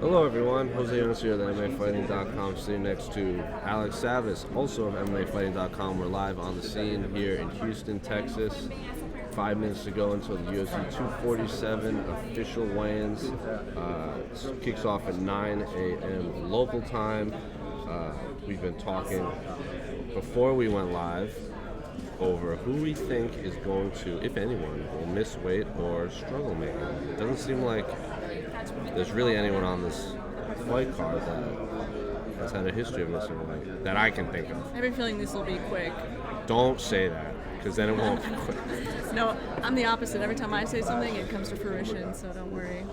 Hello everyone, Jose Jones here at MMAfighting.com, sitting next to Alex Savas, also of MMAfighting.com. We're live on the scene here in Houston, Texas. 5 minutes to go until the UFC 247 official weigh-ins. Kicks off at 9 a.m. local time. We've been talking before we went live over who we think is going to, if anyone, will miss weight or struggle making. It doesn't seem like there's really anyone on this fight card that's had a history of missing weight that I can think of. I have a feeling this will be quick. Don't say that, because then it won't be quick. No, I'm the opposite. Every time I say something, it comes to fruition, so don't worry.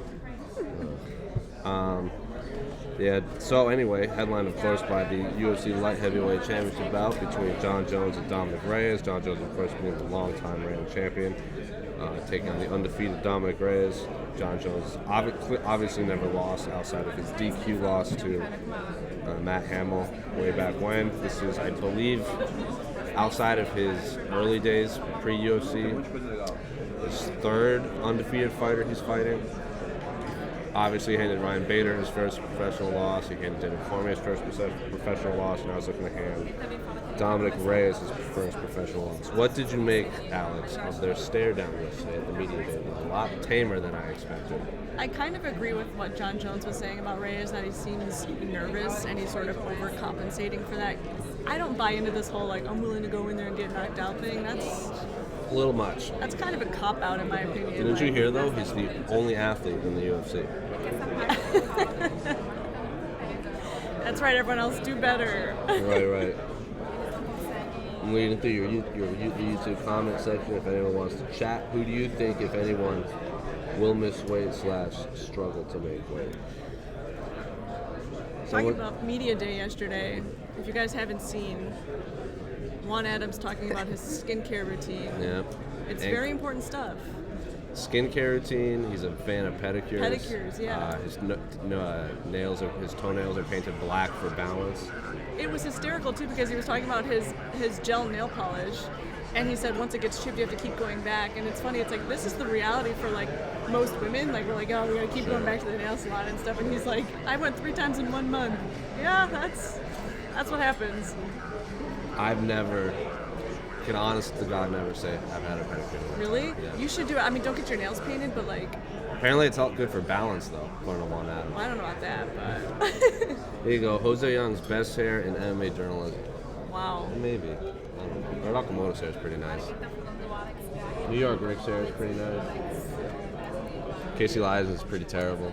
So anyway, headlined of course by the UFC light heavyweight championship bout between Jon Jones and Dominic Reyes. Jon Jones, of course, being the longtime reigning champion, taking on the undefeated Dominic Reyes. Jon Jones obviously never lost outside of his DQ loss to Matt Hamill way back when. This is, I believe, outside of his early days pre-UFC, his third undefeated fighter he's fighting. Obviously, he handed Ryan Bader his first professional loss. He handed David Cormier his first professional loss. Now he's looking to hand Dominic Reyes his first professional loss. What did you make, Alex, of their stare down yesterday at the media day? It was a lot tamer than I expected. I kind of agree with what Jon Jones was saying about Reyes, that he seems nervous and he's sort of overcompensating for that. I don't buy into this whole, I'm willing to go in there and get knocked out thing. That's a little much. That's kind of a cop-out in my opinion. Didn't you hear, though? He's the only athlete in the UFC. That's right, everyone else do better. Right. I'm leading through your YouTube comment section if anyone wants to chat. Who do you think, if anyone, will miss weight / struggle to make weight? Talking about media day yesterday, if you guys haven't seen, Juan Adams talking about his skincare routine. Yeah. It's very important stuff. Skincare routine. He's a fan of pedicures. Pedicures, yeah. His toenails are painted black for balance. It was hysterical too because he was talking about his gel nail polish, and he said once it gets chipped, you have to keep going back. And it's funny. It's like this is the reality for most women. We're like, oh, we gotta keep going back to the nail salon and stuff. And he's like, I went 3 times in 1 month. Yeah, that's what happens. I've never. Can honest to God never say I've had a pedicure. Really? Yeah. You should do it. I mean, don't get your nails painted, but apparently it's all good for balance, though, according to Juan Adams. Well, I don't know about that, but... There you go. Jose Young's best hair in MMA journalism. Wow. Maybe. I don't know. Nakamoto's hair is pretty nice. New York Rick's hair is pretty nice. Casey Lyons is pretty terrible.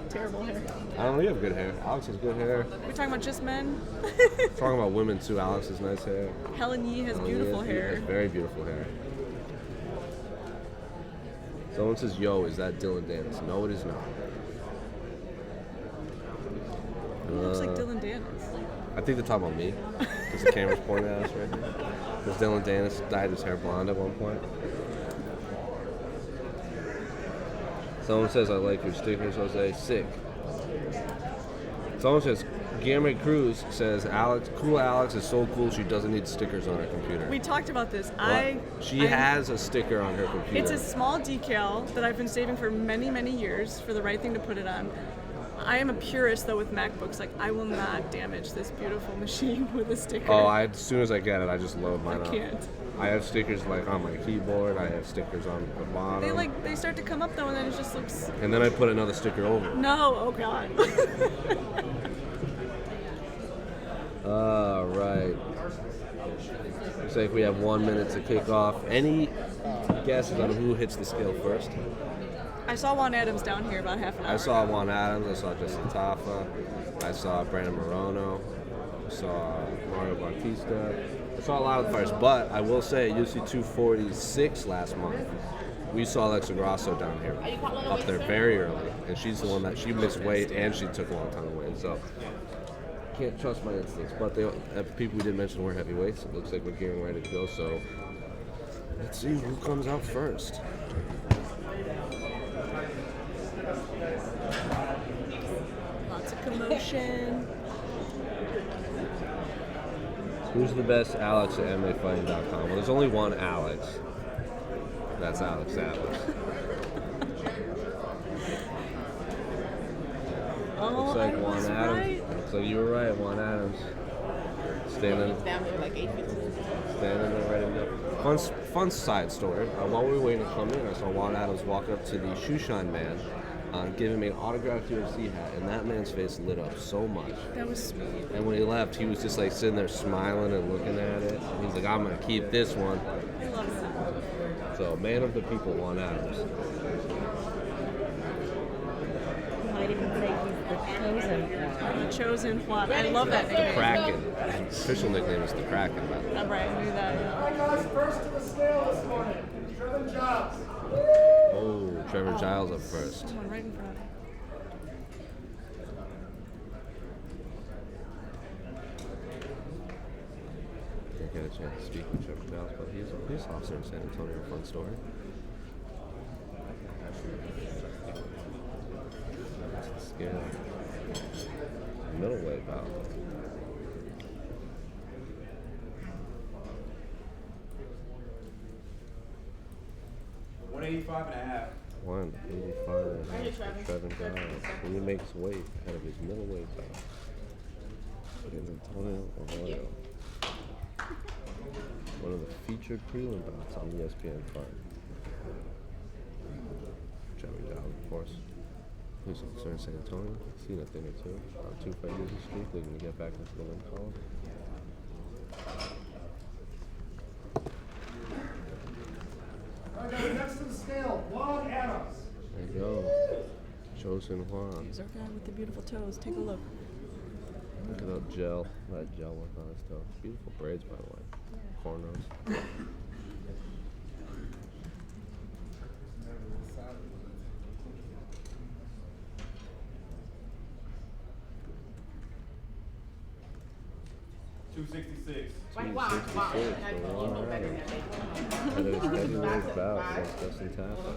Terrible hair. I don't know. You have good hair. Alex has good hair. We're talking about just men? Talking about women, too. Alex has nice hair. Helen Yee has beautiful hair. He has very beautiful hair. Someone says, yo, is that Dylan Danis? No, it is not. Who looks like Dylan Danis? I think they're talking about me, because the camera's pointing at us right now. Because Dylan Danis dyed his hair blonde at one point. Someone says, I like your stickers, Jose. Sick. Someone says, Guillermo Cruz says, Cool Alex is so cool she doesn't need stickers on her computer. We talked about this. She has a sticker on her computer. It's a small decal that I've been saving for many, many years for the right thing to put it on. I am a purist, though, with MacBooks. I will not damage this beautiful machine with a sticker. Oh, as soon as I get it, I just load mine up. I can't. I have stickers on my keyboard. I have stickers on the bottom. They start to come up though, and then it just looks. And then I put another sticker over. No, oh god. All right. Looks like we have 1 minute to kick off. Any guesses on who hits the scale first? I saw Juan Adams down here about half an hour. I saw Juan Adams. I saw Justin Tafa. I saw Brandon Morono. I saw Mario Bautista. I saw a lot of the fighters, but I will say at UFC 246 last month, we saw Alexa Grasso down here, up there very early, and she's the one that she missed weight and she took a long time to win. So can't trust my instincts, but the people we did mention were heavyweights. It looks like we're getting ready to go. So let's see who comes out first. Lots of commotion. Who's the best Alex at MMAfighting.com? Well, there's only one Alex. That's Alex Savas. Looks like I Juan was Adams. right. Looks like you were right, Juan Adams. Standing Down there like 8:15. Standing there ready to go. Fun side story. While we were waiting to come in, I saw Juan Adams walk up to the shoeshine man, giving me an autographed UFC hat, and that man's face lit up so much. That was sweet. And when he left, he was just like sitting there smiling and looking at it. And he's like, "I'm gonna keep this one." I love that. So, man of the people, Juan Adams. You might even say he's the chosen one. The chosen Juan. I love that nickname. Kraken. His official nickname is the Kraken. By the way. I'm right. I knew that. All right, guys, first to the scale this morning. Trevor Giles. Oh, Trevor Giles up first. Someone right in front. Didn't get a chance to speak with Trevor Giles, but he's a police officer in San Antonio. Fun story. That's the scale. Middleweight bout. $185.5. 185 for Trevor Giles. And he makes weight out of his middleweight bout. In Antonio Arroyo. One of the featured prelim bouts on ESPN Fight. Trevor Giles, of course. Police officer in San Antonio. Seen a thing or two. 2-fight losing streak. Looking to get back into the win column. All right, guys, next to the scale, Juan Adams. There you go. Chosen Juan. Here's our guy with the beautiful toes. Take a look. Look at that gel. That gel work on his toe. Beautiful braids, by the way. Cornrows. $266. Wow. 266 for Juan Adams. And it was heavyweight bout against Justin Taffa.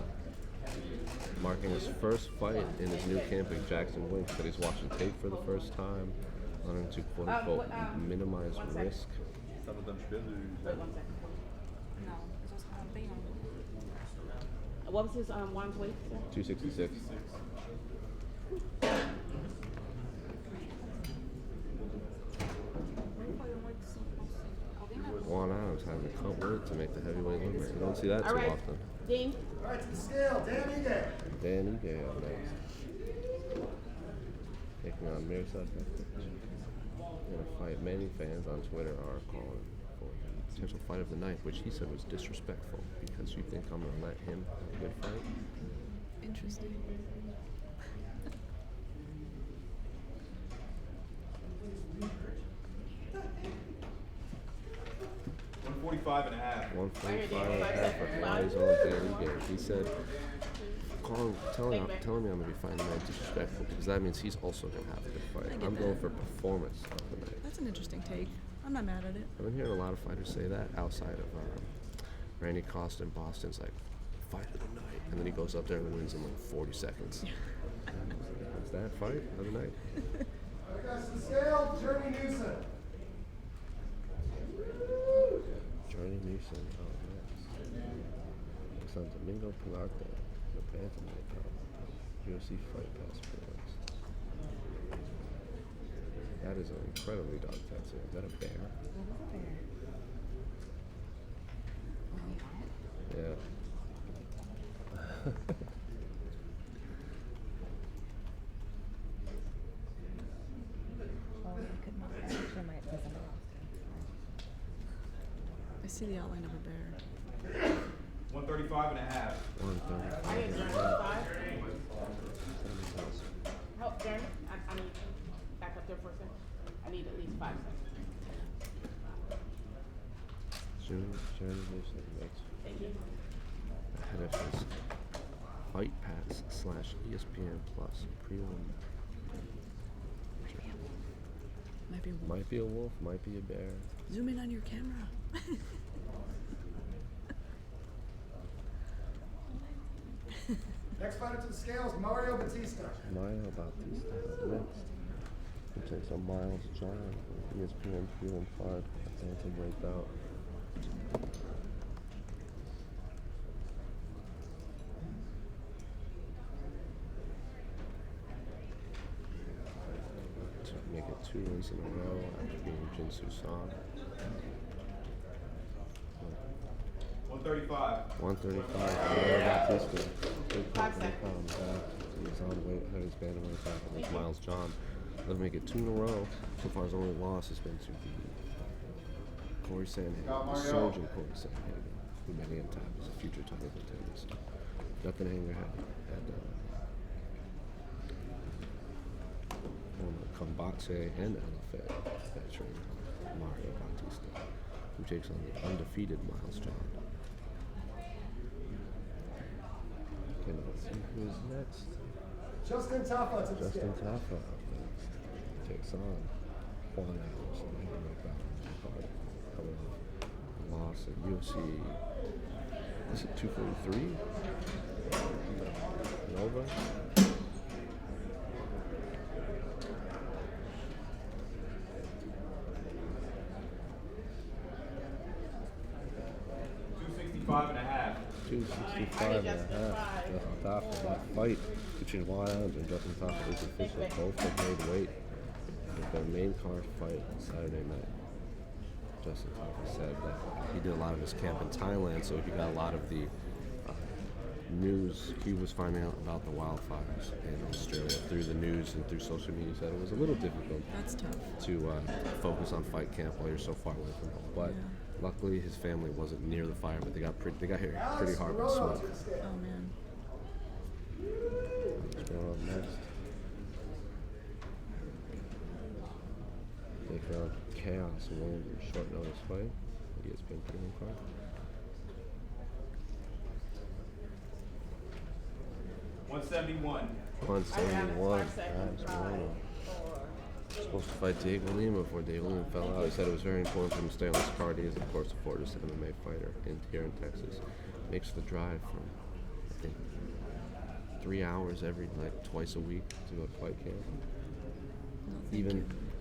Marking his first fight in his new camp in Jackson Wink, that he's watching tape for the first time, learning to quote unquote minimize risk. Wait 1 second. What was his Juan's weight, sir? 266. Juan Adams having to cut weight to make the heavyweight limit. You don't see that All too right, often. Dean. All right, to the scale, Dan Ige. Dan Ige up next. Taking on Mirsad Bektic. In a fight many fans on Twitter are calling for the potential fight of the night, which he said was disrespectful because you think I'm going to let him have a good fight? Interesting. $145.5. 145.5 for Hawaii's own Dan Ige. He said, telling me I'm going to be fighting the night disrespectful because that means he's also going to have a good fight. get I'm going that. for performance of the night. That's an interesting take. I'm not mad at it. I've been hearing a lot of fighters say that outside of Randy Costa in Boston's like, fight of the night. And then he goes up there and wins in like 40 seconds. Is that fight of the night? All right, guys, to the scale, Journey Newsom. Journey Newsom, next. Son Domingo Pilarte, the bantamweight bout. UFC Fight Pass prelims. That is an incredibly dark tattoo. Is that a bear? Yeah. I see the outline of a bear. 135.5. 135. Help, Darren. I need back up there for a second. I need at least 5 seconds. Journey Newsom next. Thank you. Ahead of his Fight Pass / ESPN Plus prelim. Might be a wolf. Might be a wolf, might be a bear. Zoom in on your camera. Next fighter to the scale is Mario Batista. Mario Bautista up next. He takes on Miles John, ESPN prelim 5, bantamweight bout. 2 wins in a row after being Jinsu Song. 135. 135. Batista. 3.1 pounds back. He's on weight. His bantamweight battle with Miles John. Doesn't make it 2 in a row. So far, his only loss has been to the Corey Sandhagen, the surgeon Corey Sandhagen, who many a time is a future title contender. So nothing Hanger had Combate and LFA veteran Mario Batista, who takes on the undefeated Miles John. Okay, let's see who's next. Justin Taffa to the Justin scale. Taffa takes on Juan Adams in the heavyweight bout. Coming off a loss at UFC. Is it 243? Nova? $265 and a half. 265 and a half. Justin Taffa. That fight between Juan Adams and Justin Taffa is official. Both have made weight. Their main card fight on Saturday night. Justin Taffa said that he did a lot of his camp in Thailand, so he got a lot of the news. He was finding out about the wildfires in Australia through the news and through social media. He said it was a little difficult That's tough. to focus on fight camp while you're so far away from home. But luckily, his family wasn't near the fire, but they got hit pretty hard with smoke. Oh man. What's going on next? Take on Chaos Williams in a short notice fight. ESPN Prelim card. $171. 171. Adams Moreno. Supposed to fight Diego Lima before Diego Lima fell out. He said it was very important for him to stay on this card. He is, of course, the Fortis MMA fighter here in Texas. Makes the drive from, I think, 3 hours twice a week to go to fight camp.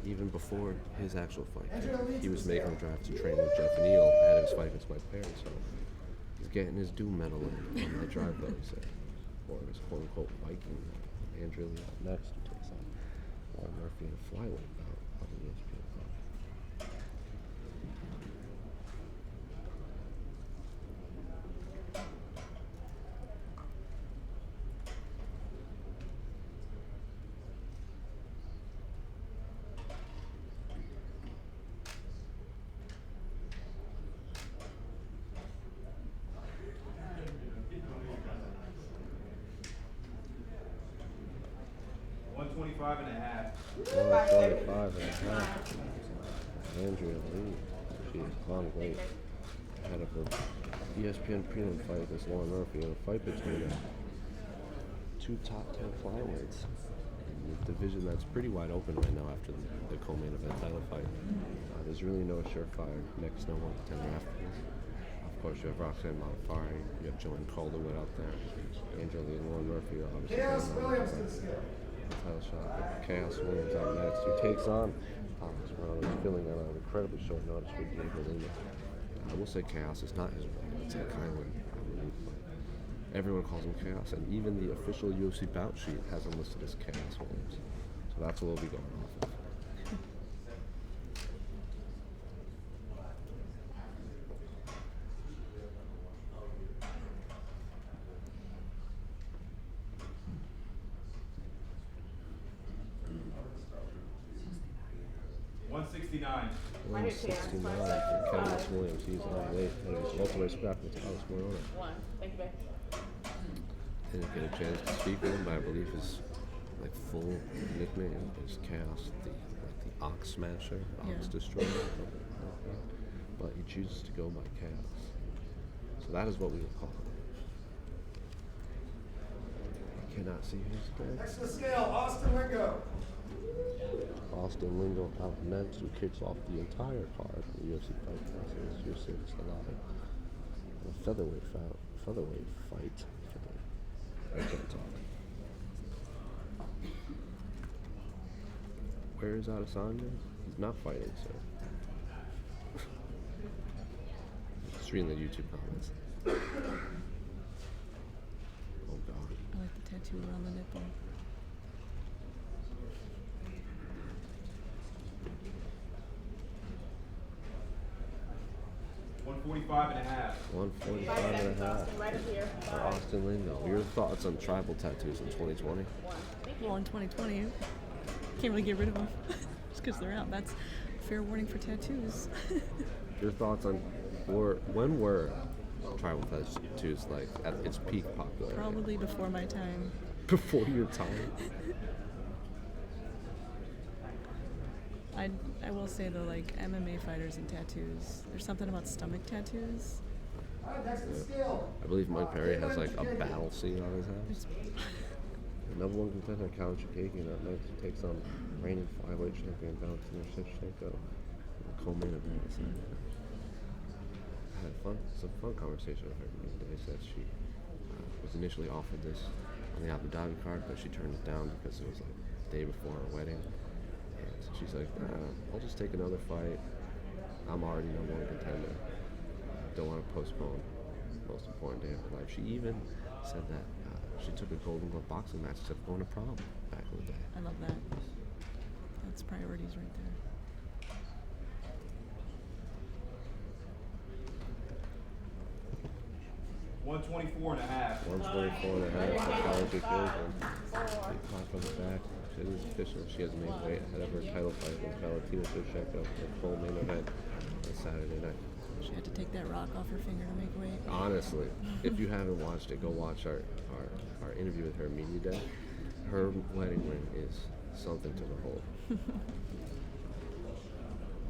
Even before his actual fight camp, he was making the drive to train with Jeff Neal ahead of his fight against Mike Perry. So he's getting his due medal on that drive, though, he said. Or his quote-unquote Viking. Andrew Lee up next, who takes on Warren Murphy in a flyweight bout on the ESPN card. $125 and a half. 125 and a half. Andrea Lee. She is on weight. Ahead of her ESPN Prelim fight against Lauren Murphy in a fight between 2 top 10 flyweights. The division that's pretty wide open right now after the co-main event title fight. There's really no surefire next number one contender after this. Of course, you have Roxanne Modafferi, you have Joanne Calderwood out there, Angela Lee and Lauren Murphy, obviously. Chaos Williams to the scale. Title shot. Chaos Williams out next, who takes on Thomas Brown, who's filling on an incredibly short notice with Diego Lima. I will say Chaos is not his real name, it's like Kylan, I believe. But everyone calls him Chaos, and even the official UFC bout sheet has him listed as Chaos Williams. So that's what we'll be going off of. $169. 169 for Chaos Williams. He's on weight, and he's welterweight scrap with Thomas Moreno. One. Thank you, babe. Didn't get a chance to speak with him, but I believe his full nickname is Chaos, the Ox Smasher, Ox Destroyer, something like that. But he chooses to go by Chaos. So that is what we will call him. I cannot see his next. Next to the scale, Austin Lingo. Austin Lingo out next, who kicks off the entire card of the UFC fight series. Your six alive. A featherweight fight. I can't talk. Where is Adesanya? He's not fighting, so. Just reading the YouTube comments. Oh god. I like the tattoo around the nipple. 145 and a half. 145 and a half. Austin, right up here. For Austin Lingo. Your thoughts on tribal tattoos in 2020? Well, in 2020, can't really get rid of them just because they're out. That's a fair warning for tattoos. Your thoughts on when were tribal tattoos like at its peak popularity? Probably before my time. Before your time. I will say though, like MMA fighters and tattoos, there's something about stomach tattoos. All right, next to the scale. I believe Mike Perry has like a battle scene on his house. The number one contender, Kyle Chikagian, up next takes on reigning flyweight champion Valentina Shevchenko. Co-main event. I had some fun conversation with her today. Said she was initially offered this on the Abu Dhabi card, but she turned it down because it was like the day before her wedding. And so she's like, nah, I'll just take another fight. I'm already number one contender. Don't want to postpone the most important day of her life. She even said that she took a Golden Glove boxing match instead of going to prom back in the day. I love that. That's priorities right there. $124 and a half. 124 and a half for Kyle Chikagian. Big pop on the back. It is official. She has made weight ahead of her title fight with Valentina Shevchenko for the full main event on Saturday night. She had to take that rock off her finger to make weight. Honestly, if you haven't watched it, go watch our interview with her media day. Her wedding ring is something to behold.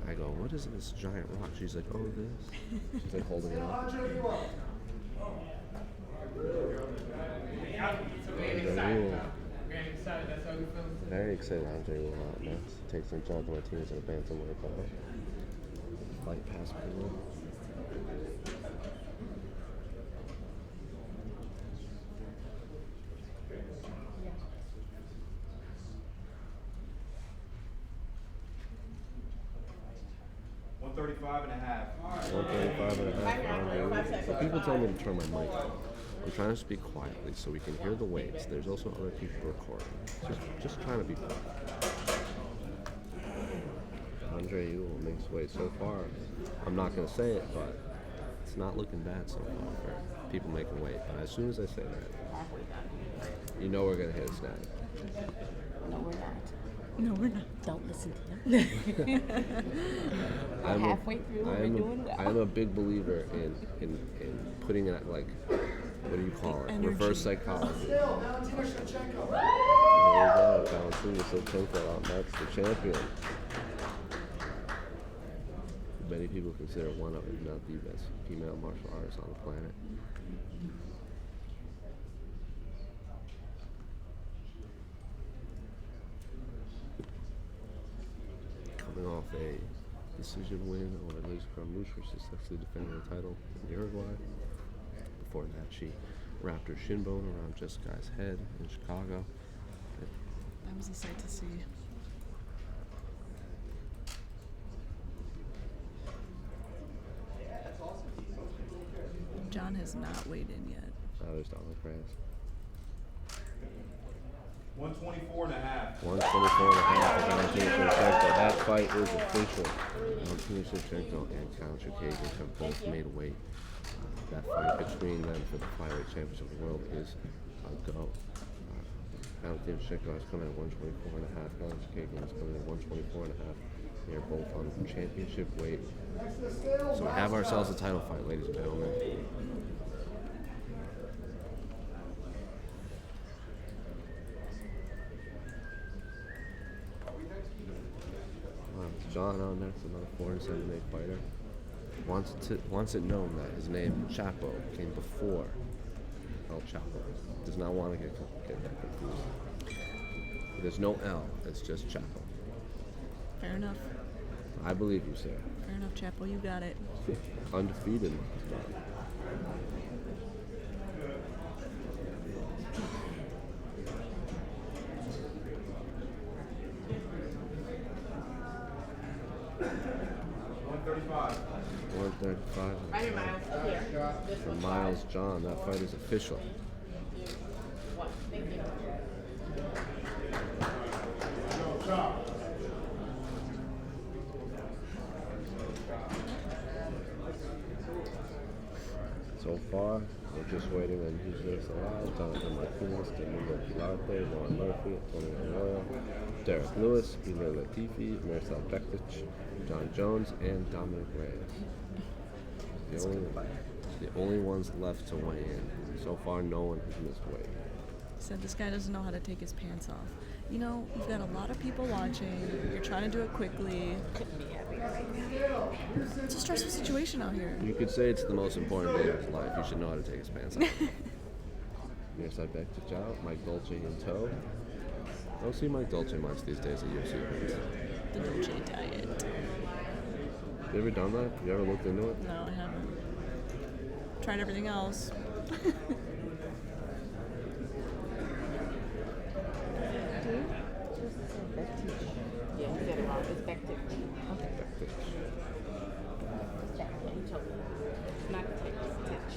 I go, what is this giant rock? She's like, oh, this. She's like holding it up. Andre, you up. Very excited. Andre will out next. Takes on Jonathan Martinez in a bantamweight fight. Fight past Prelim. $135 and a half. 135 and a half for Andre. So people tell me to turn my mic on. I'm trying to speak quietly so we can hear the weights. There's also other people recording. Just trying to be quiet. Andre Ewell makes weight so far. I'm not going to say it, but it's not looking bad so far for people making weight. But as soon as I say that, you know we're going to hit a snag. No, we're not. No, we're not. Don't listen to him. Halfway through, we're doing well. I'm a big believer in putting it like, what do you call it? Energy. Reverse psychology. Scale, Valentina Shevchenko. There you go, Valentina Shevchenko out next, the champion. Many people consider one of, if not the best female martial artist on the planet. Coming off a decision win over Liz Carmouche, who successfully defended the title in Uruguay. Before that, she wrapped her shin bone around Jessica's head in Chicago. That was a sight to see. John has not weighed in yet. Now there's Donald Reyes. 124 and a half. 124 and a half for Valentina Shevchenko. That fight is official. Valentina Shevchenko and Kyle Chikagian have both made weight. That fight between them for the flyweight championship of the world is a go. Valentina Shevchenko has come in at 124 and a half. Kyle Chikagian has come in at 124 and a half. They are both on championship weight. So we have ourselves a title fight, ladies and gentlemen. John on next, another 4-7-8 fighter. Wants it known that his name, Chapo, came before El Chapo. Does not want to get that confused. There's no L, it's just Chapo. Fair enough. I believe you, sir. Fair enough, Chapo. You got it. Undefeated. Right here, Miles. Up here. This For one. Miles John, that fight is official. One. Thank you. So far, we're just waiting on Jesus Alive, Jonathan Martinez, Domingo Pilarte, Lauren Murphy, Antonio Arroyo, Derek Lewis, Ilir Latifi, Mirsad Bektic, John Jones, and Dominic Reyes. The only ones left to weigh in. So far, no one has missed weight. He said this guy doesn't know how to take his pants off. You know, you've got a lot of people watching. You're trying to do it quickly. It's a stressful situation out here. You could say it's the most important day of his life. You should know how to take his pants off. Mirsad Bektic out, Mike Dolce in tow. I don't see Mike Dolce much these days at UFC events. The Dolce diet. You ever done that? You ever looked into it? No, I haven't. Tried everything else. Yeah, he said it wrong. It's Bektic. Bektic. He told me. Not Tich, it's Tich.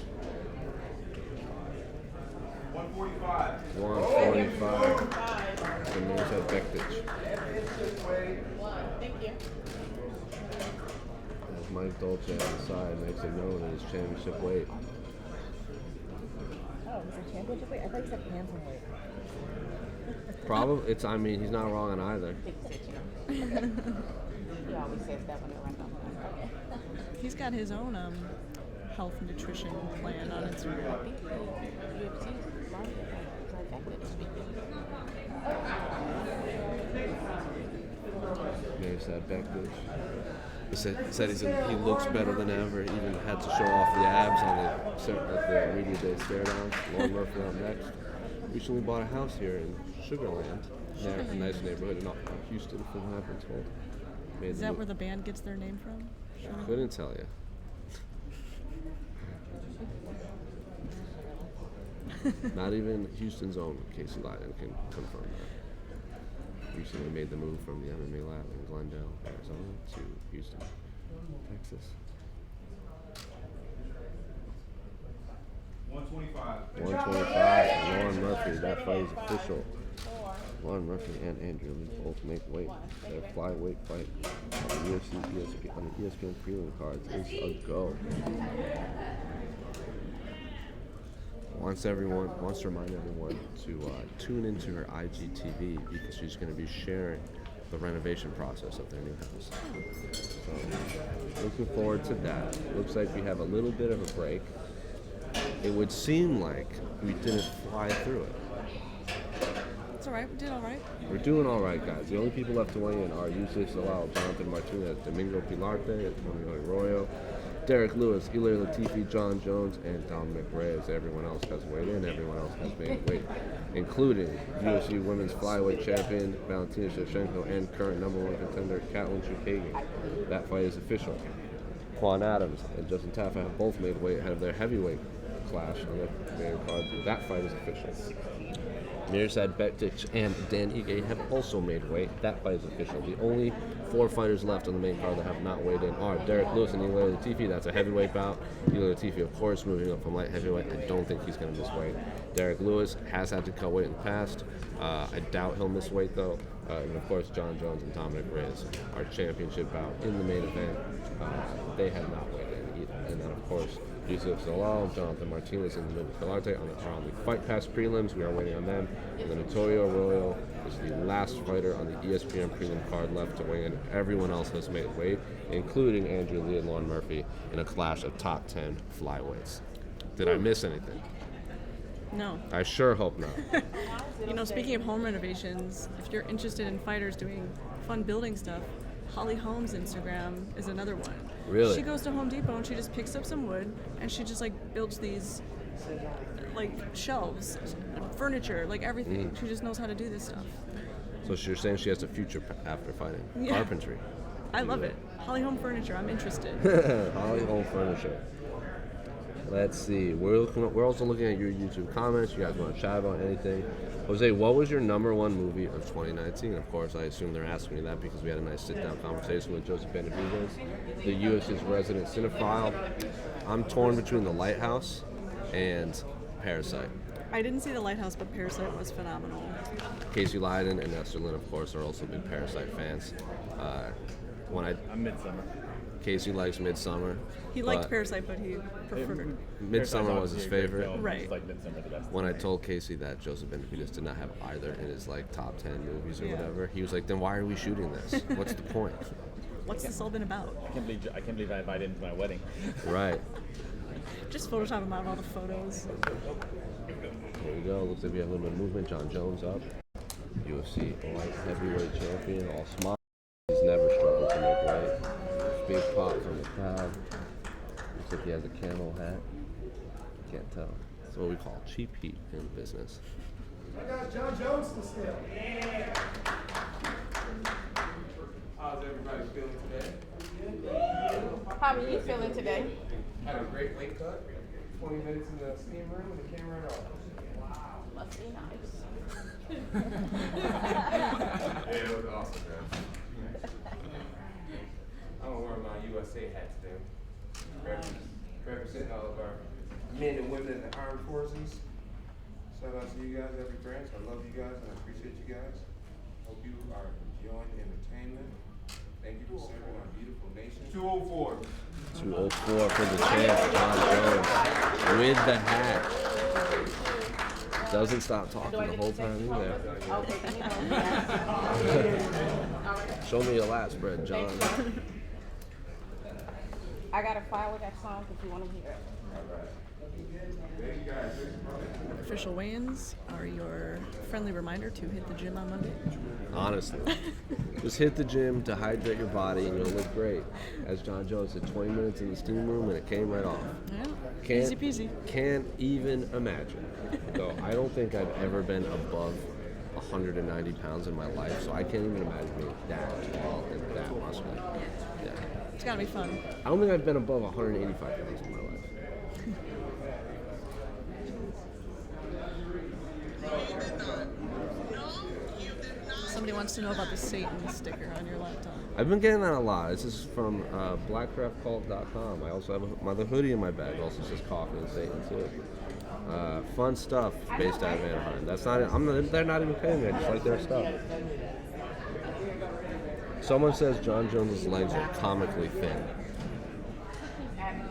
145. 145. So Mirsad Bektic. Thank you. As Mike Dolce on the side makes it known in his championship weight. Oh, is it championship weight? I thought you said bantamweight. Probably, I mean, he's not wrong on either. Big Tich, you know. He always says that when they're running. He's got his own health and nutrition plan on Instagram. I think UFC is larger than Bektic speaking. Mirsad Bektic. He said he looks better than ever. Even had to show off the abs at the media day stare down. Lauren Murphy on next. Recently bought a house here in Sugarland. There, a nice neighborhood in Houston, from what I've been told. Made Is the that move. where the band gets their name from? Couldn't tell you. Not even Houston's own Casey Leiden can confirm that. Recently made the move from the MMA lab in Glendale, Arizona to Houston, Texas. 125. 125, Lauren Murphy, that fight is official. Lauren Murphy and Andrew Lee both make weight. Their flyweight fight on the UFC on the ESPN Prelim cards is a go. Wants to remind everyone to tune into her IGTV because she's going to be sharing the renovation process of their new house. So, looking forward to that. Looks like we have a little bit of a break. It would seem like we didn't fly through it. It's alright, we did alright. We're doing all right, guys. The only people left to weigh in are Yusuf Salal, Jonathan Martinez, Domingo Pilarte, Antonio Arroyo, Derek Lewis, Ilir Latifi, John Jones, and Dominic Reyes. Everyone else has weighed in. Everyone else has made weight, including UFC Women's Flyweight Champion Valentina Shevchenko and current #1 contender Katlyn Chookagian. That fight is official. Quan Adams and Justin Tafa have both made weight ahead of their heavyweight clash on the main card. That fight is official. Mirsad Bektic and Dan Ige have also made weight. That fight is official. The only 4 fighters left on the main card that have not weighed in are Derek Lewis and Ilir Latifi. That's a heavyweight bout. Ilir Latifi, of course, moving up from light heavyweight. I don't think he's going to miss weight. Derek Lewis has had to cut weight in the past. I doubt he'll miss weight, though. And, of course, John Jones and Dominic Reyes, our championship bout in the main event. They have not weighed in either. And then, of course, Yusuf Zalal, Jonathan Martinez, and Domingo Pilarte are on the Fight Pass prelims. We are waiting on them. And then Antonio Arroyo is the last fighter on the ESPN prelim card left to weigh in. Everyone else has made weight, including Andrew Lee and Lauren Murphy, in a clash of top 10 flyweights. Did I miss anything? No. I sure hope not. You know, speaking of home renovations, if you're interested in fighters doing fun building stuff, Holly Holmes' Instagram is another one. Really? She goes to Home Depot and she just picks up some wood and she just like builds these like shelves, furniture, like everything. She just knows how to do this stuff. So you're saying she has a future after fighting? Yeah. Carpentry. I love it. Holly Home Furniture, I'm interested. Holly Home Furniture. Let's see. We're also looking at your YouTube comments. You guys want to chat about anything? Jose, what was your #1 movie of 2019? Of course, I assume they're asking me that because we had a nice sit-down conversation with Joseph Benavidez, the UFC's resident cinephile. I'm torn between The Lighthouse and Parasite. I didn't see The Lighthouse, but Parasite was phenomenal. Casey Leiden and Esther Lynn, of course, are also big Parasite fans. I'm Midsummer. Casey likes Midsummer. He liked but Parasite, but he preferred. Midsummer was his favorite. Right. Like Midsummer the best. When I told Casey that Joseph Benavides did not have either in his like top 10 movies or Yeah. whatever, he was like, "Then why are we shooting this? What's the point?" What's this all been about? I can't believe I invited him to my wedding. Right. Just Photoshop him out of all the photos. Here we go. Looks like we have a little bit of movement. John Jones up. UFC light heavyweight champion. All smile. He's never struggled to make weight. Big pop from the crowd. Looks like he has a camo hat. Can't tell. That's what we call cheap heat in business. I got John Jones to the scale. How's everybody feeling today? How are you feeling today? Had a great weight cut. 20 minutes in the steam room and it came right off. Must be nice. Yeah, it was awesome, man. I'm gonna wear my USA hat today. Representing all of our men and women in the armed forces. Shout out to you guys, every branch. I love you guys and I appreciate you guys. Hope you are enjoying the entertainment. Thank you for serving our beautiful nation. 204. 204 for the champ, John Jones, with the hat. Doesn't stop talking the whole time either. Okay, you know. Show me your last spread, John. I got a file with that song if you want to hear it. Official weigh-ins are your friendly reminder to hit the gym on Monday. Honestly. Just hit the gym to hydrate your body and you'll look great. As John Jones did 20 minutes in the steam room and it came right off. Yeah. Easy peasy. Can't even imagine. Though I don't think I've ever been above 190 pounds in my life, so I can't even imagine being that tall and that muscular. Yeah. It's gotta be fun. I don't think I've been above 185 pounds in my life. Somebody wants to know about the Satan sticker on your laptop. I've been getting that a lot. This is from blackcraftcult.com. I also have the hoodie in my bag. Also says Coffee and Satan too. Fun stuff based out of Anaheim. They're not even paying me. I just like their stuff. Someone says John Jones's legs are comically thin.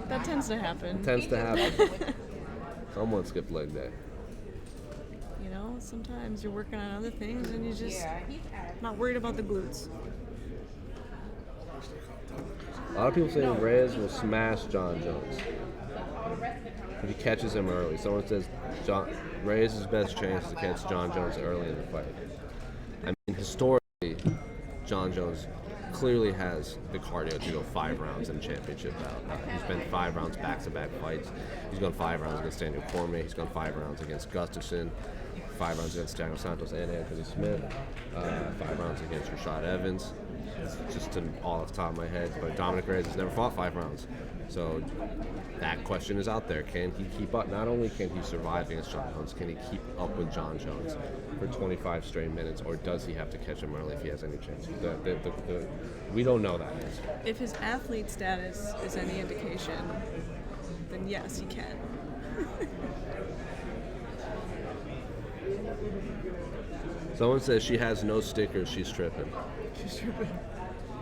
That tends to happen. Tends to happen. Someone skipped leg day. You know, sometimes you're working on other things and you just Yeah, he's not worried about the glutes. A lot of people say Reyes will smash John Jones if he catches him early. Someone says Reyes' best chance is to catch John Jones early in the fight. I mean, historically, John Jones clearly has the cardio to go 5 rounds in a championship bout. He's been 5 rounds back-to-back fights. He's gone 5 rounds against Daniel Cormier. He's gone 5 rounds against Gustafsson. 5 rounds against Daniel Santos and Anthony Smith. 5 rounds against Rashad Evans. Just all off the top of my head. But Dominic Reyes has never fought 5 rounds. So that question is out there. Can he keep up? Not only can he survive against John Jones, can he keep up with John Jones for 25 straight minutes, or does he have to catch him early if he has any chance? We don't know that answer. If his athlete status is any indication, then yes, he can. Someone says she has no stickers, she's tripping.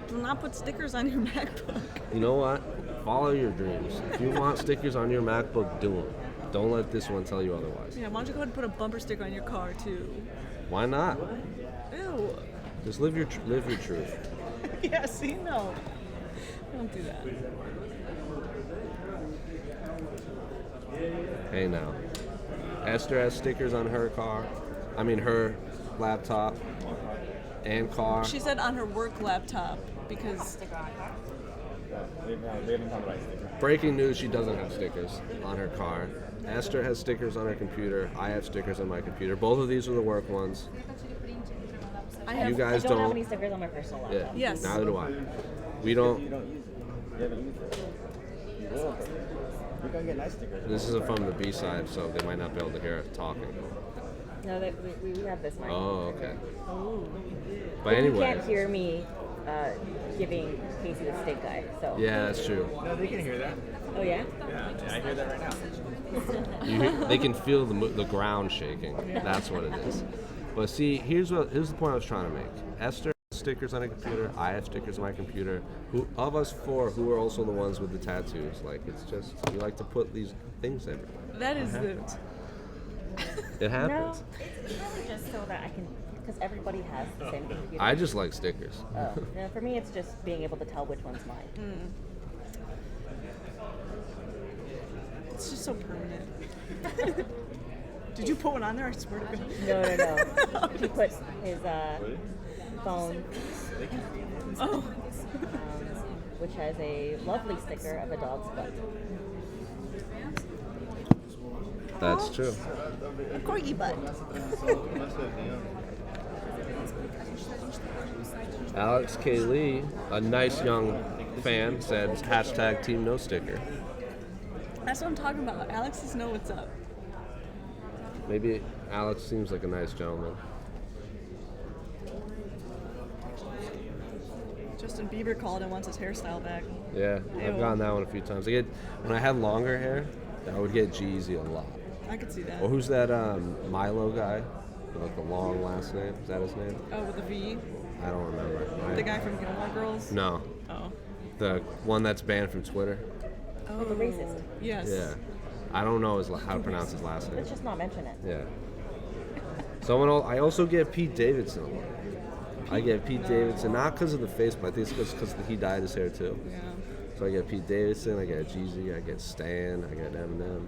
Do not put stickers on your MacBook. You know what? Follow your dreams. If you want stickers on your MacBook, do them. Don't let this one tell you otherwise. Yeah, why don't you go ahead and put a bumper sticker on your car too? Why not? Ew. Just live your truth. Yeah, see, no. Don't do that. Hey now. Esther has stickers on her car. I mean her laptop and car. She said on her work laptop because We haven't found the right sticker. Breaking news, she doesn't have stickers on her car. Esther has stickers on her computer. I have stickers on my computer. Both of these are the work ones. I have. You guys I don't have don't. any stickers on my personal Yeah. laptop. Yes. Neither do I. We You don't. don't use it. You haven't used it. You will. You're gonna get nice stickers. This is from the B side, so they might not be able to hear us talking. No, we have this mic. Oh, okay. Oh. But You anyway. can't hear me giving Casey the stink eye. So. Yeah, that's true. No, they can hear that. Oh yeah. Yeah, I hear that right now. They can feel the ground shaking. That's what it is. But see, here's the point I was trying to make. Esther has stickers on a computer. I have stickers on my computer. Who of us four who are also the ones with the tattoos? Like, it's just, you like to put these things everywhere. That is the. It No, happens. it's really just so that I can, because everybody has the same computer. I just like stickers. Oh, no, for me, it's just being able to tell which one's mine. It's just so permanent. Did you put one on there? I swear to God. No. He put his phone, Oh. which has a lovely sticker of a dog's butt. That's true. A corgi butt. Alex K. Lee, a nice young fan, said hashtag Team No Sticker. That's what I'm talking about. Alex does know what's up. Maybe Alex seems like a nice gentleman. Justin Bieber called and wants his hairstyle back. Yeah, I've Ew. gotten that one a few times. When I had longer hair, I would get Jeezy a lot. I could see that. Or who's that Milo guy with like the long last name? Is that his name? Oh, with the V? I don't remember. The guy from Gilmore Girls? No, Oh. the one that's banned from Twitter. Oh, the racist. Yes. Yeah, I don't know how to pronounce his last name. Let's just not mention it. Yeah. I also get Pete Davidson a lot. I get Pete Davidson, not because of the face, but I think it's because he dyed his hair too. Yeah. So I get Pete Davidson, I get Jeezy, I get Stan, I get Eminem.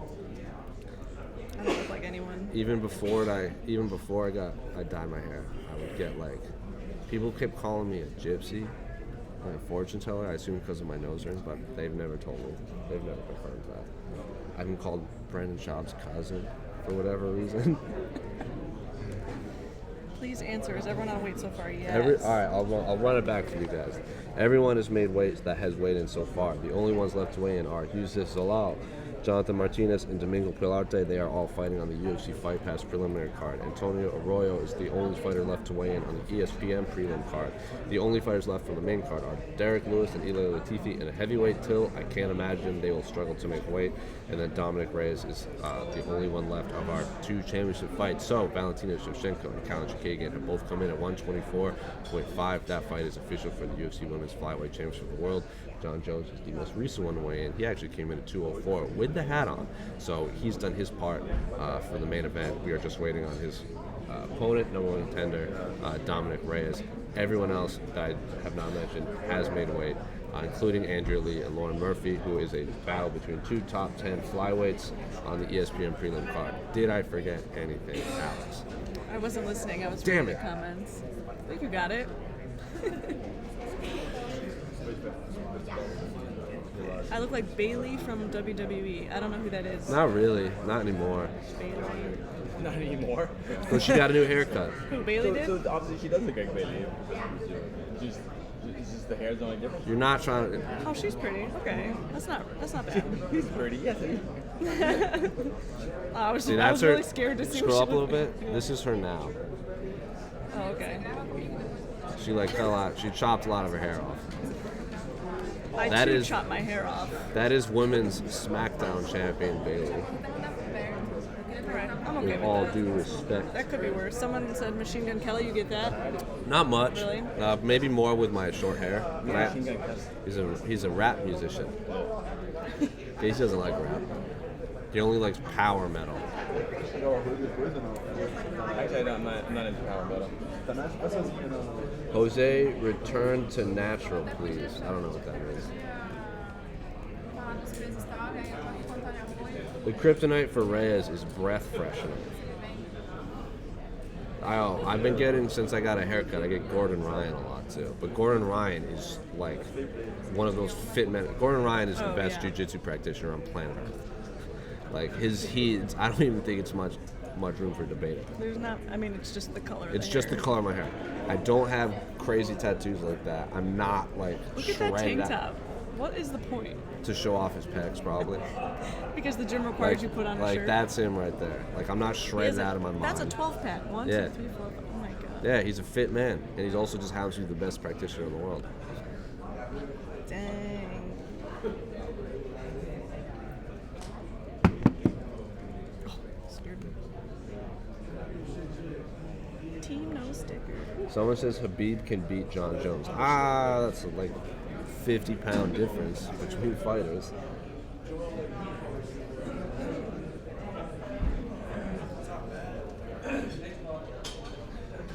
I don't look like anyone. Even before I dyed my hair, I would get like, people kept calling me a gypsy, like a fortune teller. I assume because of my nose ring, but they've never told me. They've never confirmed that. I've been called Brendan Schaub's cousin for whatever reason. Please answer. Is everyone on weight so far? Yes. All right, I'll run it back for you guys. Everyone has made weights that has weighed in so far. The only ones left to weigh in are Yusuf Zalal, Jonathan Martinez, and Domingo Pilarte. They are all fighting on the UFC Fight Pass preliminary card. Antonio Arroyo is the only fighter left to weigh in on the ESPN prelim card. The only fighters left from the main card are Derek Lewis and Eli Latifi in a heavyweight till. I can't imagine they will struggle to make weight. And then Dominic Reyes is the only one left of our two championship fights. So Valentina Shevchenko and Khalid Chikagian have both come in at 124.5. That fight is official for the UFC Women's Flyweight Championship of the World. John Jones is the most recent one to weigh in. He actually came in at 204 with the hat on. So he's done his part for the main event. We are just waiting on his opponent, number one contender, Dominic Reyes. Everyone else that I have not mentioned has made weight, including Andrea Lee and Lauren Murphy, who is a battle between two top 10 flyweights on the ESPN prelim card. Did I forget anything, Alex? I wasn't listening. I was Damn reading it. the comments. I think you got it. I look like Bailey from WWE. I don't know who that is. Not really. Not anymore. Bailey. Not anymore. But she got a new haircut. Who, Bailey did? So obviously she does look like Bailey. Just, it's just the hair's the only difference. You're not trying to... Oh, she's pretty. Okay. That's not bad. He's pretty, yes. I was See, that's really her... scared to see Scroll what up she a little looked bit. This is her now. Oh, okay. She like cut a lot. She chopped a lot of her hair off. I That too is- chopped my hair off. That is women's SmackDown champion Bailey. Alright, I'm okay With with all that. due respect. That could be worse. Someone said Machine Gun Kelly, you get that? Not much. Really? Maybe more with my short hair. But Machine Gun Kelly. he's a rap musician. Casey doesn't like rap. He only likes power metal. Actually, no, I'm not into power metal. Jose, return to natural, please. I don't know what that means. The kryptonite for Reyes is breath freshener. I've been getting, since I got a haircut, I get Gordon Ryan a lot too. But Gordon Ryan is like one of those fit men. Gordon Ryan is the best yeah. jiu-jitsu practitioner on planet Earth. Like I don't even think it's much room for debate. There's not, I mean, it's just the color of It's the just the hair. color of my hair. I don't have crazy tattoos like that. I'm not like Look at that shredded tank out top. What is the point? to show off his pecs, probably. Because the gym requires you put on a like shirt. that's him right there. Like I'm not He has shredded a- out of my mind. That's a 12-pack. One, Yeah. 2, 3, 4, 5. Oh my god. Yeah, he's a fit man, and he's also just happens to be the best practitioner in the world. Dang. Oh, scared me. Team no sticker. Someone says Habib can beat John Jones. Ah, that's like 50-pound difference between fighters.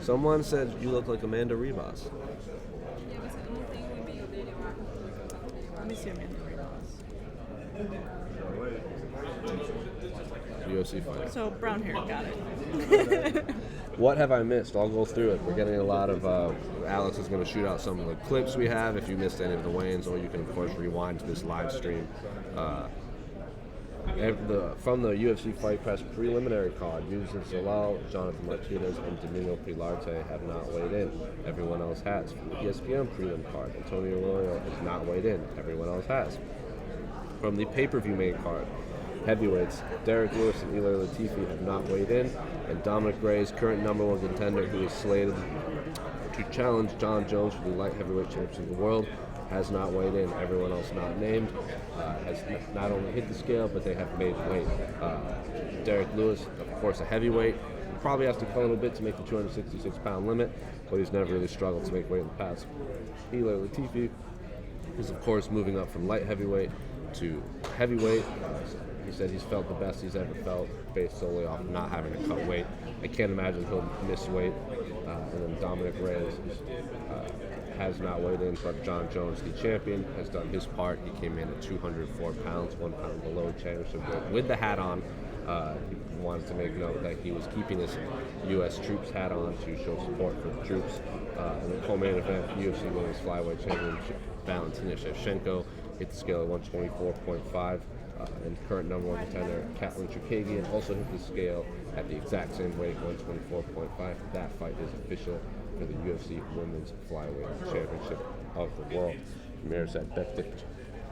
Someone said you look like Amanda Ribas. Let me see Amanda Reyes. UFC fighter. So brown hair, got it. What have I missed? I'll go through it. We're getting a lot of. Alex is going to shoot out some of the clips we have. If you missed any of the weigh-ins, or you can of course rewind to this live stream. From the UFC Fight Pass preliminary card, Yusuf Zalal, Jonathan Martinez, and Domingo Pilarte have not weighed in. Everyone else has. From the ESPN prelim card, Antonio Arroyo has not weighed in. Everyone else has. From the pay-per-view main card, heavyweights Derek Lewis and Ilir Latifi have not weighed in, and Dominic Reyes, current number one contender who is slated to challenge John Jones for the light heavyweight championship of the world, has not weighed in. Everyone else not named has not only hit the scale, but they have made weight. Derek Lewis, of course, a heavyweight. He probably has to cut a little bit to make the 266-pound limit, but he's never really struggled to make weight in the past. Ilir Latifi is, of course, moving up from light heavyweight to heavyweight. He said he's felt the best he's ever felt based solely off not having to cut weight. I can't imagine he'll miss weight. And then Dominic Reyes has not weighed in, but John Jones, the champion, has done his part. He came in at 204 pounds, 1 pound below championship weight, with the hat on. He wanted to make note that he was keeping his U.S. troops hat on to show support for the troops. In the co-main event, UFC Women's Flyweight Championship, Valentina Shevchenko hit the scale at 124.5. And current number one contender, Katlyn Chookagian, also hit the scale at the exact same weight, 124.5. That fight is official for the UFC Women's Flyweight Championship of the world. Mirsad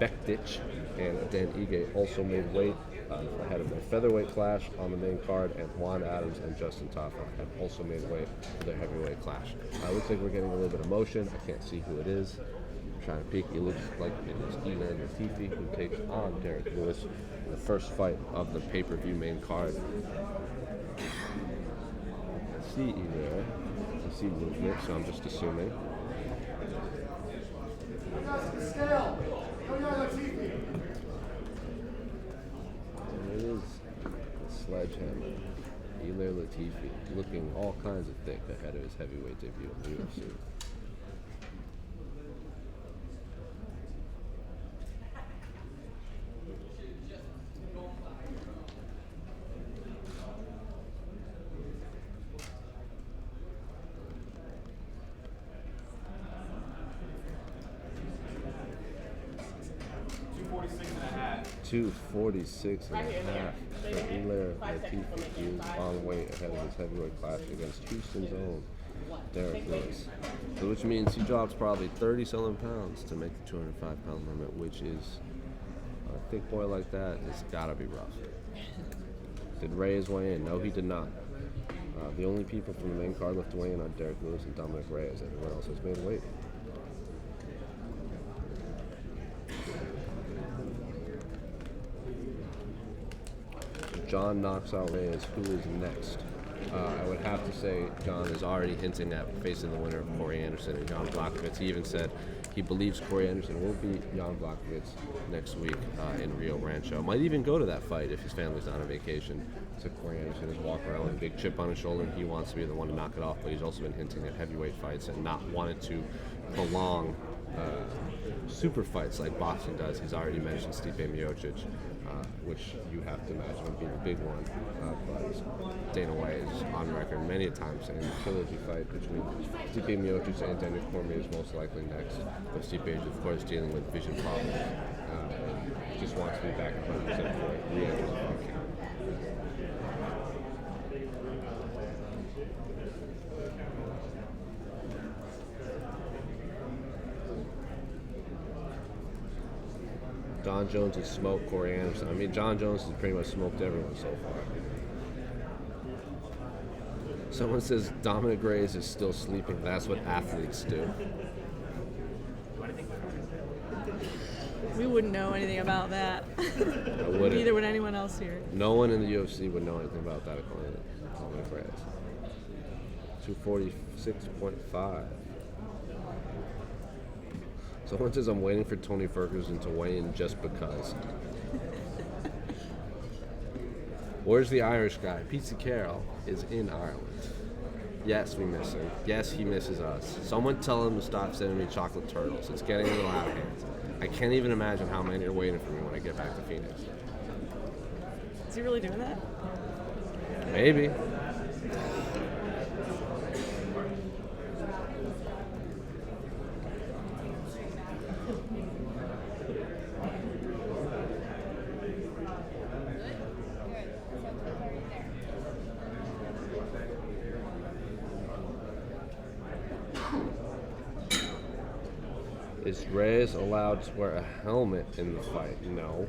Bektic and Dan Ige also made weight ahead of their featherweight clash on the main card, and Juan Adams and Justin Tafa have also made weight for their heavyweight clash. Looks like we're getting a little bit of motion. I can't see who it is. Trying to peek. It looks like it is Ilir Latifi who takes on Derek Lewis in the first fight of the pay-per-view main card. I see Ilir. I see movement, so I'm just assuming. Scale. Latifi. And it is the sledgehammer. Ilir Latifi looking all kinds of thick ahead of his heavyweight debut in the UFC. $246 and a half for Ilir Latifi. He is on weight ahead of his heavyweight clash against Houston's own Derek Lewis. So which means he drops probably 30-something pounds to make the 205-pound limit, which is, a thick boy like that, it's gotta be rough. Did Reyes weigh in? No, he did not. The only people from the main card left to weigh in are Derek Lewis and Dominic Reyes. Everyone else has made weight. John knocks out Reyes. Who is next? I would have to say John is already hinting at facing the winner of Corey Anderson and Jan Blachowicz. He even said he believes Corey Anderson will beat Jan Blachowicz next week in Rio Rancho. Might even go to that fight if his family's on a vacation. So Corey Anderson is walking around with a big chip on his shoulder, and he wants to be the one to knock it off, but he's also been hinting at heavyweight fights and not wanted to prolong super fights like boxing does. He's already mentioned Stipe Miocic, which you have to imagine would be the big one. But Dana White is on record many times saying the trilogy fight between Stipe Miocic and Daniel Cormier is most likely next. But Stipe is, of course, dealing with vision problems. And just wants to be back 100% for it. Re-enter the fight. John Jones has smoked Corey Anderson. I mean, John Jones has pretty much smoked everyone so far. Someone says Dominic Reyes is still sleeping. That's what athletes do. We wouldn't know anything about that. I wouldn't. Neither would anyone else here. No one in the UFC would know anything about that according to Dominic Reyes. 246.5. Someone says I'm waiting for Tony Ferguson to weigh in just because. Where's the Irish guy? Pizza Carroll is in Ireland. Yes, we miss him. Yes, he misses us. Someone tell him to stop sending me chocolate turtles. It's getting a little out of hand. I can't even imagine how many are waiting for me when I get back to Phoenix. Is he really doing that? Maybe. Is Reyes allowed to wear a helmet in the fight? No.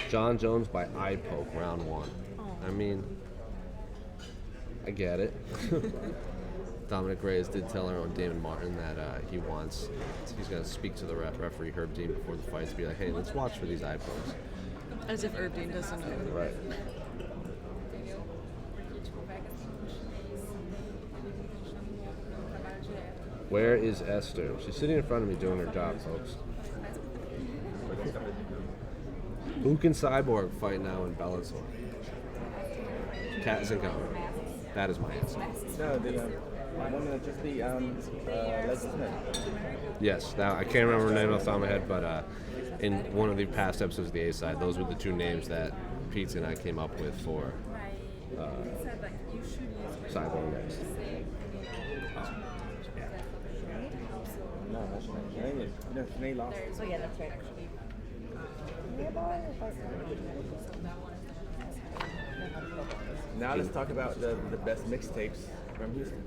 John Jones by eye poke, round 1. I mean, I get it. Dominic Reyes did tell our own Damon Martin that he's going to speak to the referee Herb Dean before the fight to be like, hey, let's watch for these eye pokes. As if Herb Dean doesn't know. Right. Where is Esther? She's sitting in front of me doing her job, folks. Who can Cyborg fight now in Bellator? Cat isn't coming. That is my answer. No, the one that just the Leslie. Yes, now I can't remember her name off the top of my head, but in one of the past episodes of the A side, those were the two names that Pete and I came up with for Cyborg next. No, that's not. Sinead lost. Oh yeah, that's right. Now let's talk about the best mixtapes from Houston.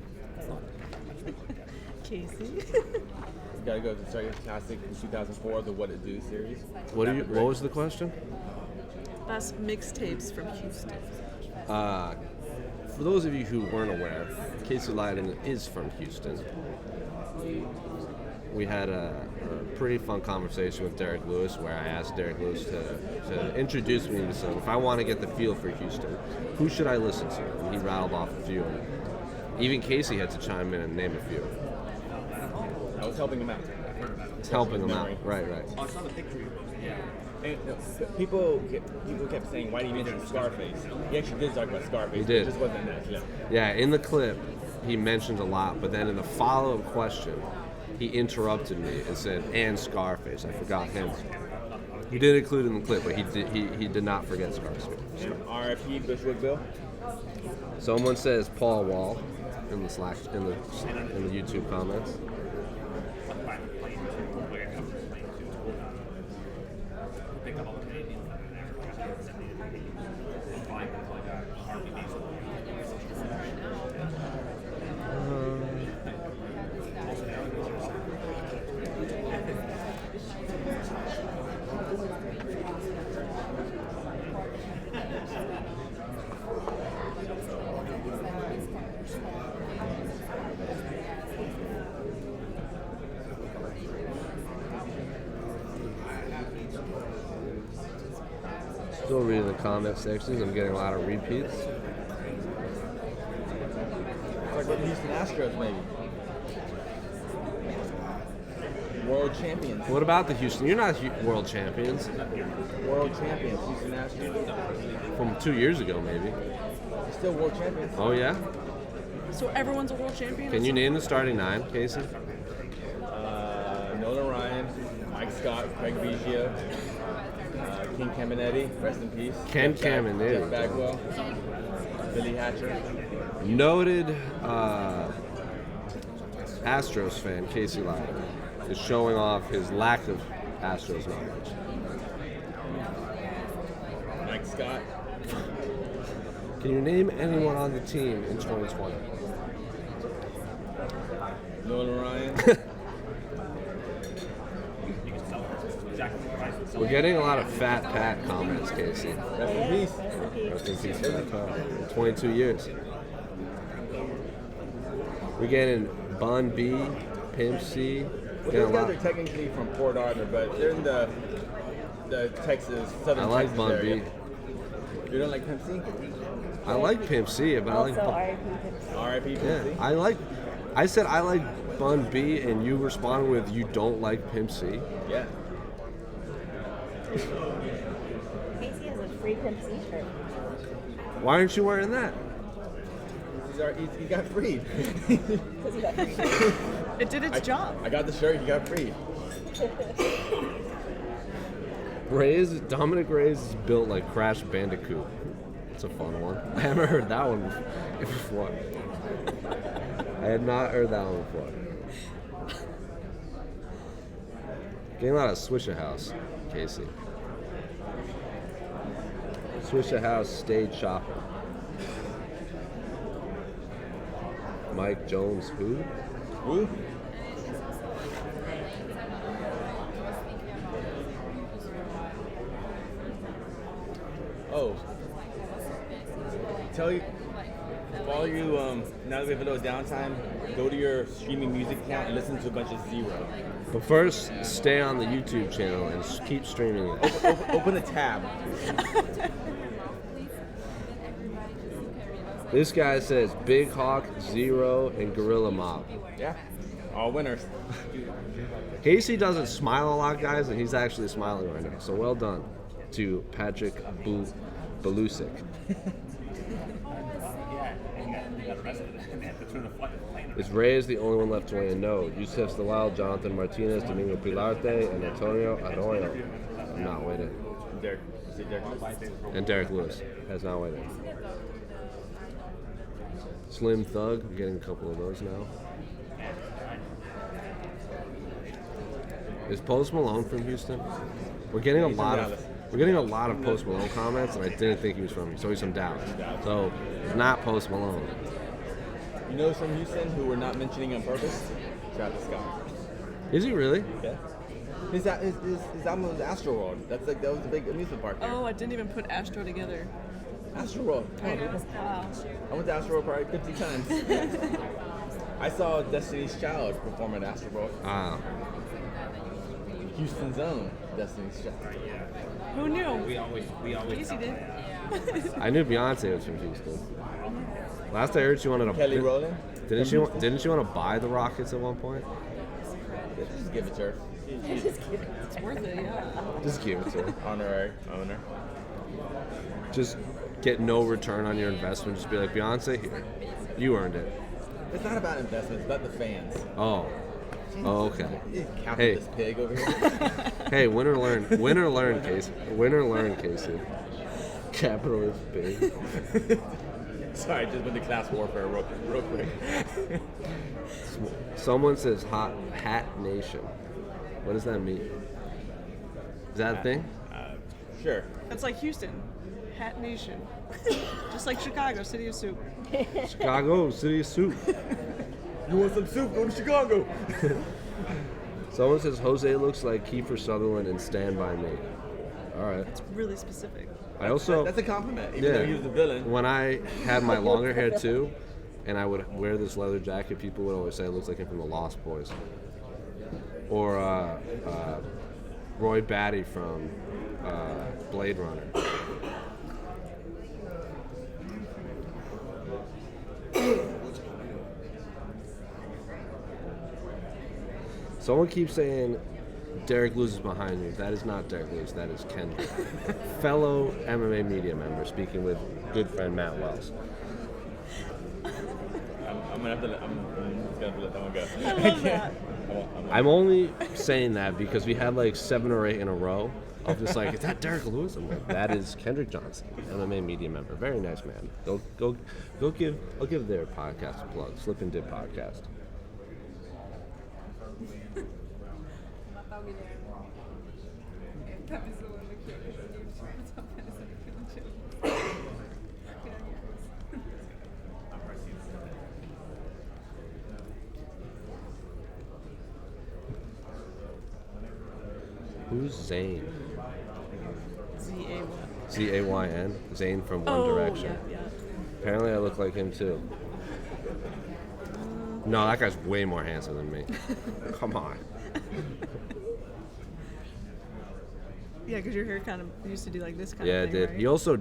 Casey. We gotta go to the Circuit Classic in 2004, the What It Do series. What was the question? Best mixtapes from Houston. For those of you who weren't aware, Casey Leiden is from Houston. We had a pretty fun conversation with Derek Lewis where I asked Derek Lewis to introduce me to some. If I want to get the feel for Houston, who should I listen to? And he rattled off a few. And even Casey had to chime in and name a few. I was helping him out. It's helping him out. Right. Oh, I saw the picture. Yeah. And people kept saying, why do you mention Scarface? He actually did talk about Scarface. He did. It just wasn't in that clip. Yeah, in the clip, he mentioned a lot, but then in the follow-up question, he interrupted me and said, and Scarface. I forgot him. He did include it in the clip, but he did not forget Scarface. So. R.I.P. Bushwick Bill. Someone says Paul Wall in the Slack in the YouTube comments. Still reading the comment sections. I'm getting a lot of repeats. It's like with the Houston Astros, maybe. World champions. What about the Houston? You're not world champions. World champions, Houston Astros. From 2 years ago, maybe. They're still world champions. Oh, yeah? So everyone's a world champion? Can you name the starting 9, Casey? Nolan Ryan, Mike Scott, Craig Biggio, King Caminetti, rest in peace. Ken Jeff Caminetti. Bagwell, Billy Hatcher. Noted Astros fan, Casey Leiden, is showing off his lack of Astros knowledge. Mike Scott. Can you name anyone on the team in 2020? Nolan Ryan. We're getting a lot of Fat Pat comments, Casey. Rest in peace. Rest in peace, Fat Pat. 22 years. We're getting Bun B, Pimp C. Well, those guys are technically from Port Arthur, but they're in the Texas, southern I like Texas Bun area. B. You don't like Pimp C? I like Pimp C, but I like. Also, R.I.P. Pimp C. R.I.P. Yeah, Pimp C? I said I like Bun B, and you responded with you don't like Pimp C. Yeah. Casey has a free Pimp C shirt. Why aren't you wearing that? He got freed. Because he got free. It did its job. I got the shirt, he got freed. Dominic Reyes is built like Crash Bandicoot. It's a fun one. I haven't heard that one before. I had not heard that one before. Getting a lot of Swisher House, Casey. Swisher House stage shopping. Mike Jones, who? Who? Oh. Tell you, follow you, now that we have a little downtime, go to your streaming music account and listen to a bunch of Zero. But first, stay on the YouTube channel and keep streaming it. Open a tab. This guy says Big Hawk, Zero, and Gorilla Mob. Yeah. All winners. Casey doesn't smile a lot, guys, and he's actually smiling right now. So well done to Patrick Belusik. Is Reyes the only one left to weigh in? No. Yusef Stalal, Jonathan Martinez, Domingo Pilarte, and Antonio Arroyo have not weighed in. Derek. Is it Derek? And Derek Lewis has not weighed in. Slim Thug, I'm getting a couple of those now. Is Post Malone from Houston? We're getting a lot of Post Malone comments, and I didn't think he was from. So he's from Dallas. So it's not Post Malone. You know who's from Houston who we're not mentioning on purpose? Travis Scott. Is he really? Yeah. His album was Astroworld. That was the big amusement park there. Oh, I didn't even put Astro together. Astroworld. Come on, people. Wow. I went to Astroworld probably 50 times. I saw Destiny's Child perform at Astroworld. Ah. Houston's own Destiny's Child. Who knew? We always Casey did. I knew Beyonce was from Houston. Last I heard, she wanted to. Kelly Rowland. Didn't she want to buy the Rockets at one point? Just give it to her. It's worth it, yeah. Just give it to her. Honorary owner. Just get no return on your investment. Just be like, Beyonce, here, you earned it. It's not about investment. It's about the fans. Oh, okay. Capitalist pig over here. Hey, win or learn, Casey. Win or learn, Casey. Capitalist pig. Sorry, just went to class warfare real quick. Someone says Hat Nation. What does that mean? Is that a thing? Sure. That's like Houston. Hat Nation. Just like Chicago, City of Soup. Chicago, City of Soup. You want some soup? Go to Chicago. Someone says Jose looks like Kiefer Sutherland in Stand By Me. All right. It's really specific. I also That's a compliment, even though he was the villain. When I had my longer hair too, and I would wear this leather jacket, people would always say it looks like him from the Lost Boys. Or Roy Batty from Blade Runner. Someone keeps saying Derek Lewis is behind me. That is not Derek Lewis. That is Kendrick. Fellow MMA media member speaking with good friend Matt Wells. I'm gonna have to let that one go. I love that. I'm only saying that because we had like 7 or 8 in a row of just like, is that Derek Lewis? I'm like, that is Kendrick Johnson, MMA media member. Very nice man. I'll give their podcast a plug. Slip and Dip podcast. Who's Zayn? Z-A-Y. Z-A-Y-N? Zayn from One Oh, Direction. yeah. Apparently I look like him too. No, that guy's way more handsome than me. Come on. Yeah, because your hair kind of used to do like this kind Yeah, of it thing, did. right? He also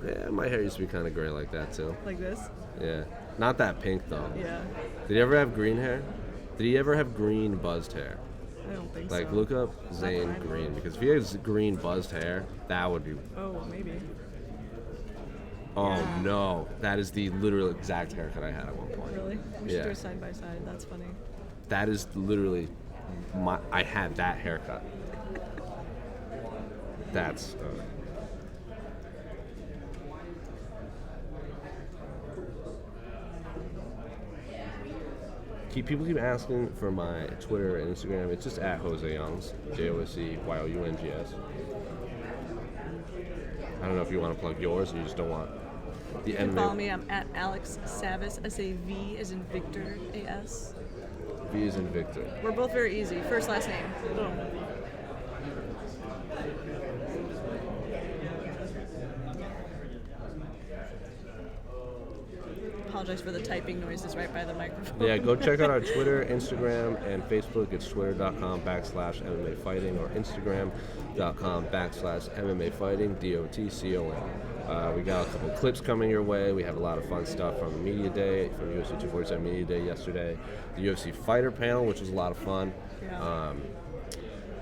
Yeah, my hair used to be kind of gray like that too. Like this? Yeah, not that pink though. Yeah. Did he ever have green hair? Did he ever have green buzzed hair? I don't think Like, so. look up Zane Not that I know Green, of. because if he has green buzzed hair, that would be. Oh, maybe. Oh Yeah. no, that is the literal exact haircut I had at one point. Really? We should Yeah. do a side by side. That's funny. That is literally I had that haircut. That's. People keep asking for my Twitter and Instagram. It's just at Jose Youngs, JOSEYOUNGS. I don't know if you want to plug yours or you just don't want the You can MMA. follow me. I'm at Alex Savis, S-A-V as in Victor, A-S. V is in Victor. We're both very easy. First, last name. Boom. Apologize for the typing noises right by the microphone. Yeah, go check out our Twitter, Instagram, and Facebook. It's twitter.com/MMA Fighting or Instagram.com/MMA Fighting, DOTCOM. We got a couple clips coming your way. We have a lot of fun stuff from Media Day, from UFC 247 Media Day yesterday. The UFC Fighter panel, which was a lot of fun. Yeah.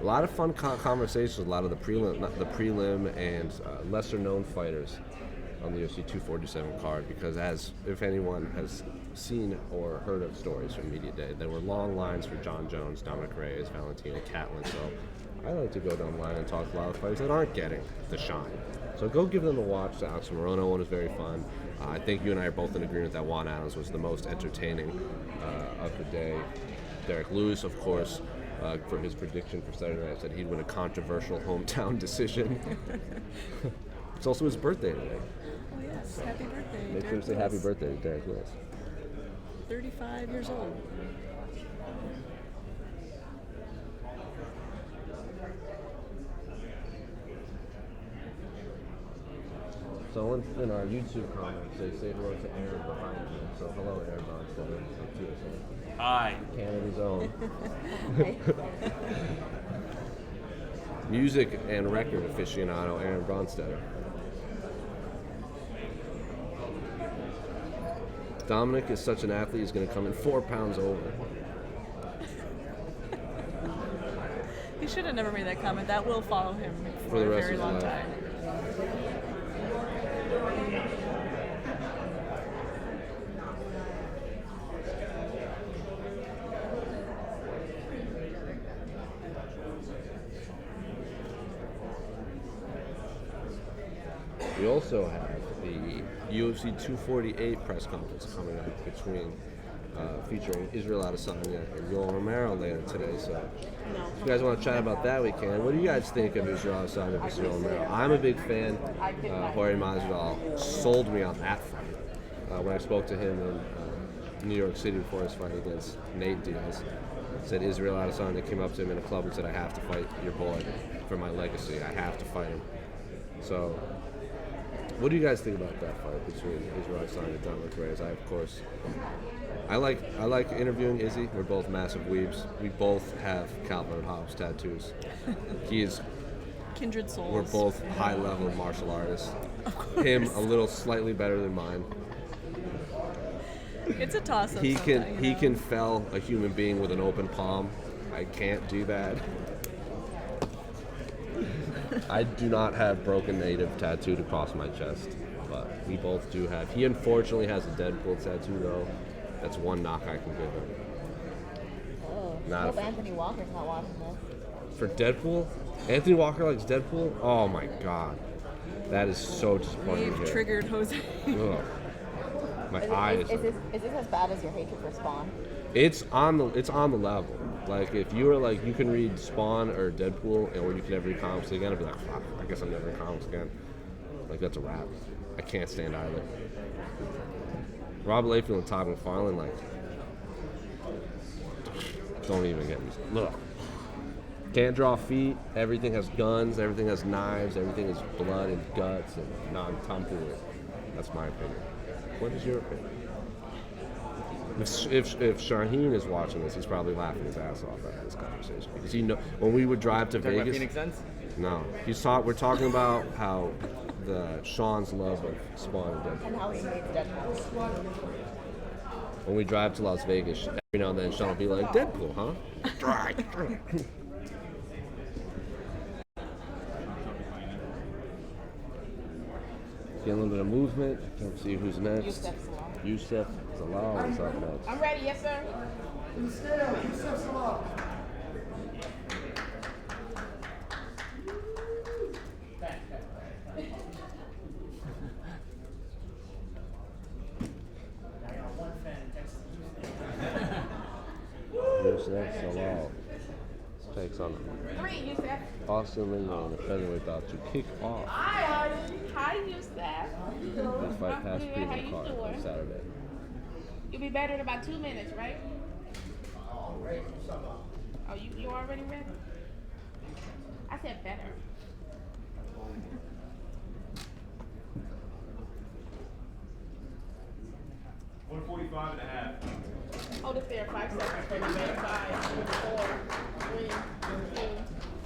A lot of fun conversations. A lot of the prelim and lesser known fighters on the UFC 247 card, because if anyone has seen or heard of stories from Media Day, there were long lines for John Jones, Dominic Reyes, Valentina Catlin. So I like to go down the line and talk to a lot of fighters that aren't getting the shine. So go give them a watch. The Alex Morono one was very fun. I think you and I are both in agreement that Juan Adams was the most entertaining of the day. Derek Lewis, of course, for his prediction for Saturday night, said he'd win a controversial hometown decision. It's also his birthday today. Oh, yes. Happy birthday. Make sure Derek to say happy Lewis. birthday to Derek Lewis. 35 years old. Someone in our YouTube comments, they say hello to Aaron behind you. So hello, Aaron Bonstetter. Hi. Canada's own. Music and record aficionado Aaron Bronstetter. Dominic is such an athlete, he's going to come in 4 pounds over. He should have never made that comment. That will follow him For the a rest very of his long life. time. We also have the UFC 248 press conference coming up featuring Israel Adesanya and Yoel Romero later today. So if you guys want to chat about that, we can. What do you guys think of Israel Adesanya versus Yoel Romero? I'm a big fan. Jorge Masvidal sold me on that fight. When I spoke to him in New York City before his fight against Nate Diaz, said Israel Adesanya came up to him in a club and said, "I have to fight your boy for my legacy. I have to fight him." So what do you guys think about that fight between Israel Adesanya and Dominic Reyes? I like interviewing Izzy. We're both massive weebs. We both have Calvin and Hobbes tattoos. Kindred souls. We're both high-level martial artists. Him a little slightly better than mine. It's a toss-up. He sometimes, can fell a human being with an open palm. I can't do that. I do not have broken native tattooed across my chest, but we both do have. He unfortunately has a Deadpool tattoo though. That's one knock I can give him. Oh, Not hope a- Anthony Walker's not watching this. For Deadpool, Anthony Walker likes Deadpool. Oh my god, that is so disappointing. We've to hear. triggered Jose. Ugh. My eyes. Is this as bad as your hatred for Spawn? It's on the level. Like if you were like you can read Spawn or Deadpool, or you can never read comics again, I'd be like, fuck, I guess I'm never in comics again. Like that's a wrap. I can't stand either. Rob Layfield and Todd McFarlane, like, don't even get me. Look, can't draw feet. Everything has guns. Everything has knives. Everything is blood and guts. And I'm Tom Cruise. That's my opinion. What is your opinion? If Shaheen is watching this, he's probably laughing his ass off at this conversation because he know when we would drive to Talking about Vegas. Phoenix Suns? No, we're talking about how the Sean's love of Spawn and Deadpool. And how he hates Deadpool. When we drive to Las Vegas, every now and then Sean will be like, Deadpool, huh? Get a little bit of movement. Can't see who's next. Yusef Yusef Salal. Zalal is up next. I'm ready, yes, sir. In the scale, Yusef Salah. Yusef Zalal takes on 3, Yusef. Austin Lindley in a featherweight bout to kick off Hi, Yusef. his fight past I'm good. How Prelim you card on doing? Saturday. You'll be better in about 2 minutes, right? Oh, you already ready? I said better. Hold it there 5 seconds for the red. 5, 4, 3, 2,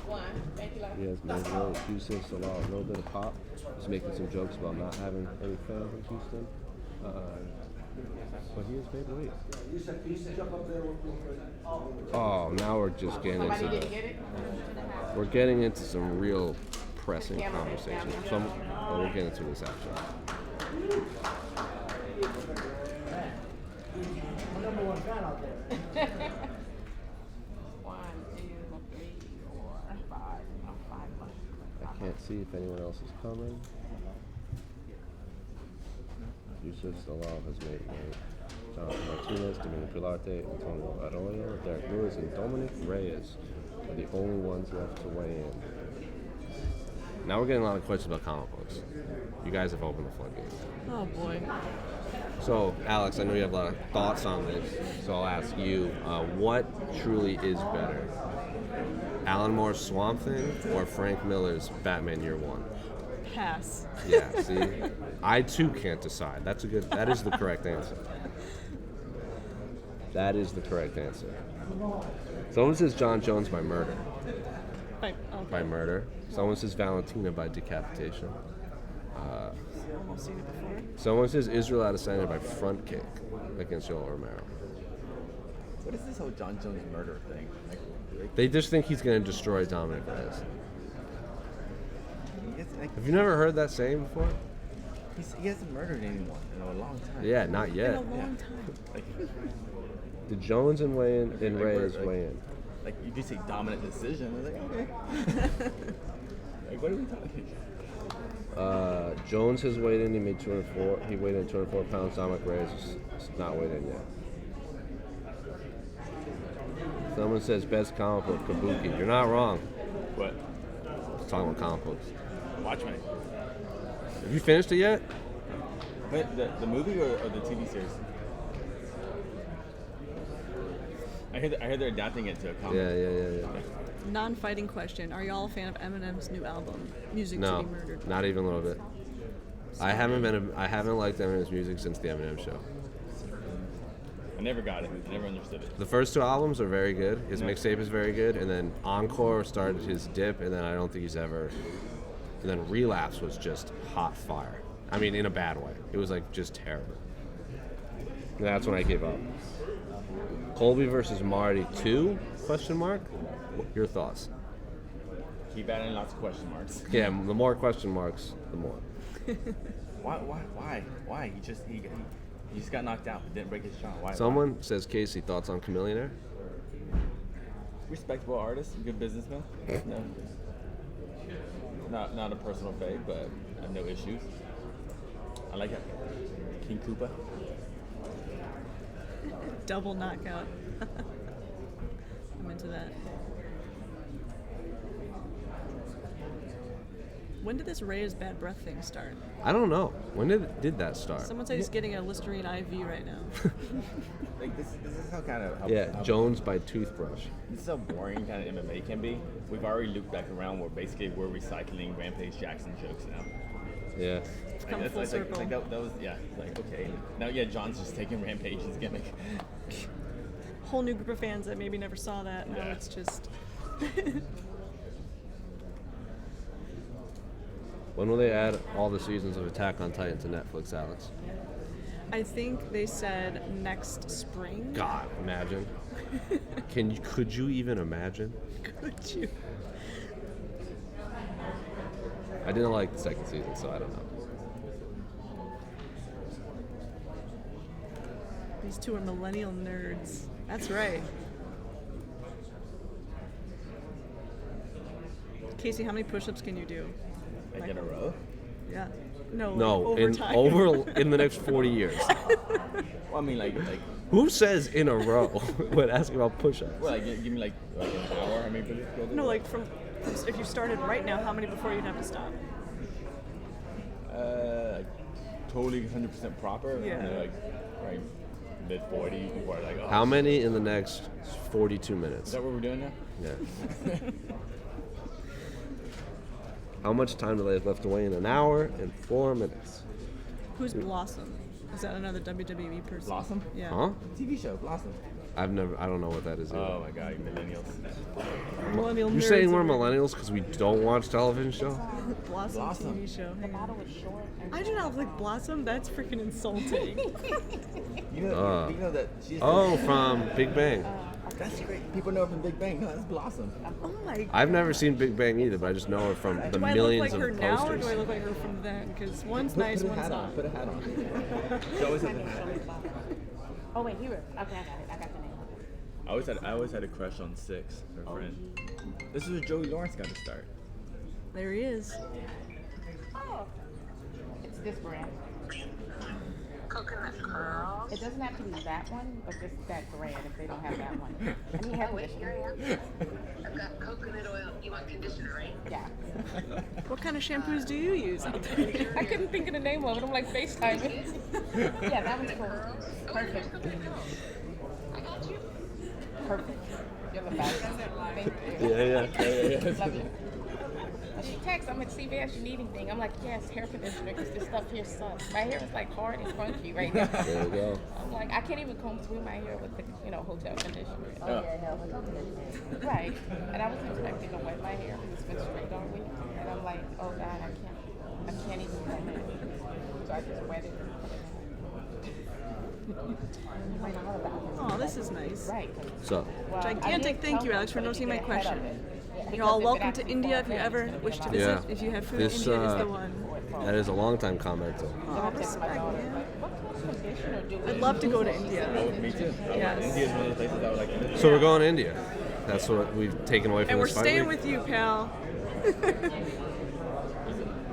1. Thank you, love. He has made weight. Yusef Zalal, a little bit of pop. He's making some jokes about not having any fans in Houston. But he has made weight. Oh, now we're just getting Somebody into didn't get it? we're getting into some real pressing conversations. But we'll get into this after. My number one fan out there. 1, 2, 3, 4, 5. Oh, 5 left. I can't see if anyone else is coming. Yusef Zalal has made weight. Jonathan Martinez, Dominic Pilarte, Antonio Arroyo, Derek Lewis, and Dominic Reyes are the only ones left to weigh in. Now we're getting a lot of questions about comic books. You guys have opened the floodgates. Oh boy. So, Alex, I know you have a lot of thoughts on this, so I'll ask you, what truly is better? Alan Moore's Swamp Thing or Frank Miller's Batman Year One? Pass. Yeah, see? I too can't decide. That is the correct answer. That is the correct answer. Someone says John Jones by murder. By murder. Someone says Valentina by decapitation. Almost seen it before. Someone says Israel Adesanya by front kick against Yoel Romero. What is this whole John Jones murder thing? Like, They just think he's going to destroy Dominic Reyes. like, Have you never heard that saying before? he hasn't murdered anyone in a long time. Yeah, not In yet. a long time. Like, Did Jones and Reyes like- weigh in? like you do say dominant decision. I was like, okay. Like, what are we talking? Jones has weighed in. He made 204. He weighed in 204 pounds. Dominic Reyes is not weighed in yet. Someone says best comic book Kabuki. You're not wrong. What? It's talking about comic books. Watchmen. Have you finished it yet? But the movie or the TV series? I heard they're adapting it to a comic. Yeah. Non-fighting question. Are y'all a fan of Eminem's new album, Music to No, Be Murdered? not even a little bit. I haven't liked Eminem's music since the Eminem show. I never got it. I never understood it. The first 2 albums are very good. His mixtape is very good, and then Encore started his dip, and then I don't think he's ever. And then Relapse was just hot fire. I mean, in a bad way. It was like just terrible. And that's when I gave up. Colby versus Marty 2? Question mark. Your thoughts? Keep adding lots of question marks. Yeah, the more question marks, the more. Why? He just got knocked out, but didn't break his jaw. Why? Someone says, Casey, thoughts on Chameleonaire? Respectable artist, good businessman. No. Not a personal fave, but I have no issues. I like it. King Koopa. Double knockout. I'm into that. When did this Reyes bad breath thing start? I don't know. When did that start? Someone said he's getting a Listerine IV right now. Like this is how kind of Yeah, Jones by toothbrush. This is how boring kind of MMA can be. We've already looped back around where basically we're recycling Rampage Jackson jokes now. Yeah. Come full circle. Like that was like okay. Now John's just taking Rampage's gimmick. Whole new group of fans that maybe never saw that. Now Yeah. it's just. When will they add all the seasons of Attack on Titan to Netflix, Alex? I think they said next spring. God, imagine. Could you even imagine? Could you? I didn't like the second season, so I don't know. These two are millennial nerds. That's right. Casey, how many push-ups can you do? Like in a row? Yeah. No. No, like in in the next 40 years. Well, I mean, like Who says in a row when asking about push-ups? well, like give me like an hour. How many push-ups do I do? No, like from if you started right now, how many before you'd have to stop? Like totally 100% proper. Yeah. Like mid 40s before like. Oh, How many in the next 42 Is minutes? that what we're doing now? Yeah. How much time do they have left to weigh in? An hour and 4 minutes. Who's Blossom? Is that another WWE person? Blossom? Yeah. Huh? TV show, Blossom. I don't know what that is either. Oh my god, you millennials. Millennial You're nerds saying we're over- millennials because we don't watch television shows? Blossom, Blossom. TV show. Hang on. Bottle is short. I do not look like Blossom. That's freaking insulting. You know that she's. Oh, from Big Bang. That's great. People know her from Big Bang. No, that's Blossom. Oh my. I've never seen Big Bang either, but I just know her from the Do I look millions like her of now, or posters. do I look like her from then? Because one's Put nice, a one's hat not. on. Put a hat on. She always has a hat. Oh wait, here. Okay, I got it. I got the name. I always had a crush on Six, her friend. This is where Joey Lawrence got to start. There he is. Oh, it's this brand. Coconut curls. It doesn't have to be that one, but just that brand if they don't have that one. I mean, have Wait, here I am. I've got coconut oil. You want conditioner, right? Yeah. What kind of shampoos do you use out there? I couldn't think of the name of it. I'm like FaceTiming. Yeah, that one's cool. Perfect. I got you. Perfect. You're the best. Thank you. Yeah. Love you. And she texts, I'm at CVS, you need anything? I'm like, yes, hair conditioner, because this stuff here sucks. My hair is like hard and crunchy right now. There you go. I'm like, I can't even comb through my hair with the, hotel conditioner. Oh, yeah, no, right. And I was expecting to wet my hair because it's been straight all week. And I'm like, oh God, I can't even comb it. So I just wet it and put it in. Oh, this is nice. Right. So, Well, Gigantic I did thank tell you, them Alex, for so they noticing could my get ahead of question. it. You're Because all if it welcome to actually India if falls you in, ever it's gonna wish be to a lot visit. Yeah. If you have food, This, India is the one. that is a long time commenter. Oh, respect, man. What kind of conditioner do we I'd love to go to Oh, India. me too. Yes. India is one of the places I would like to visit. So we're going to India. That's what we've taken away from And we're this fight staying week. with you, pal.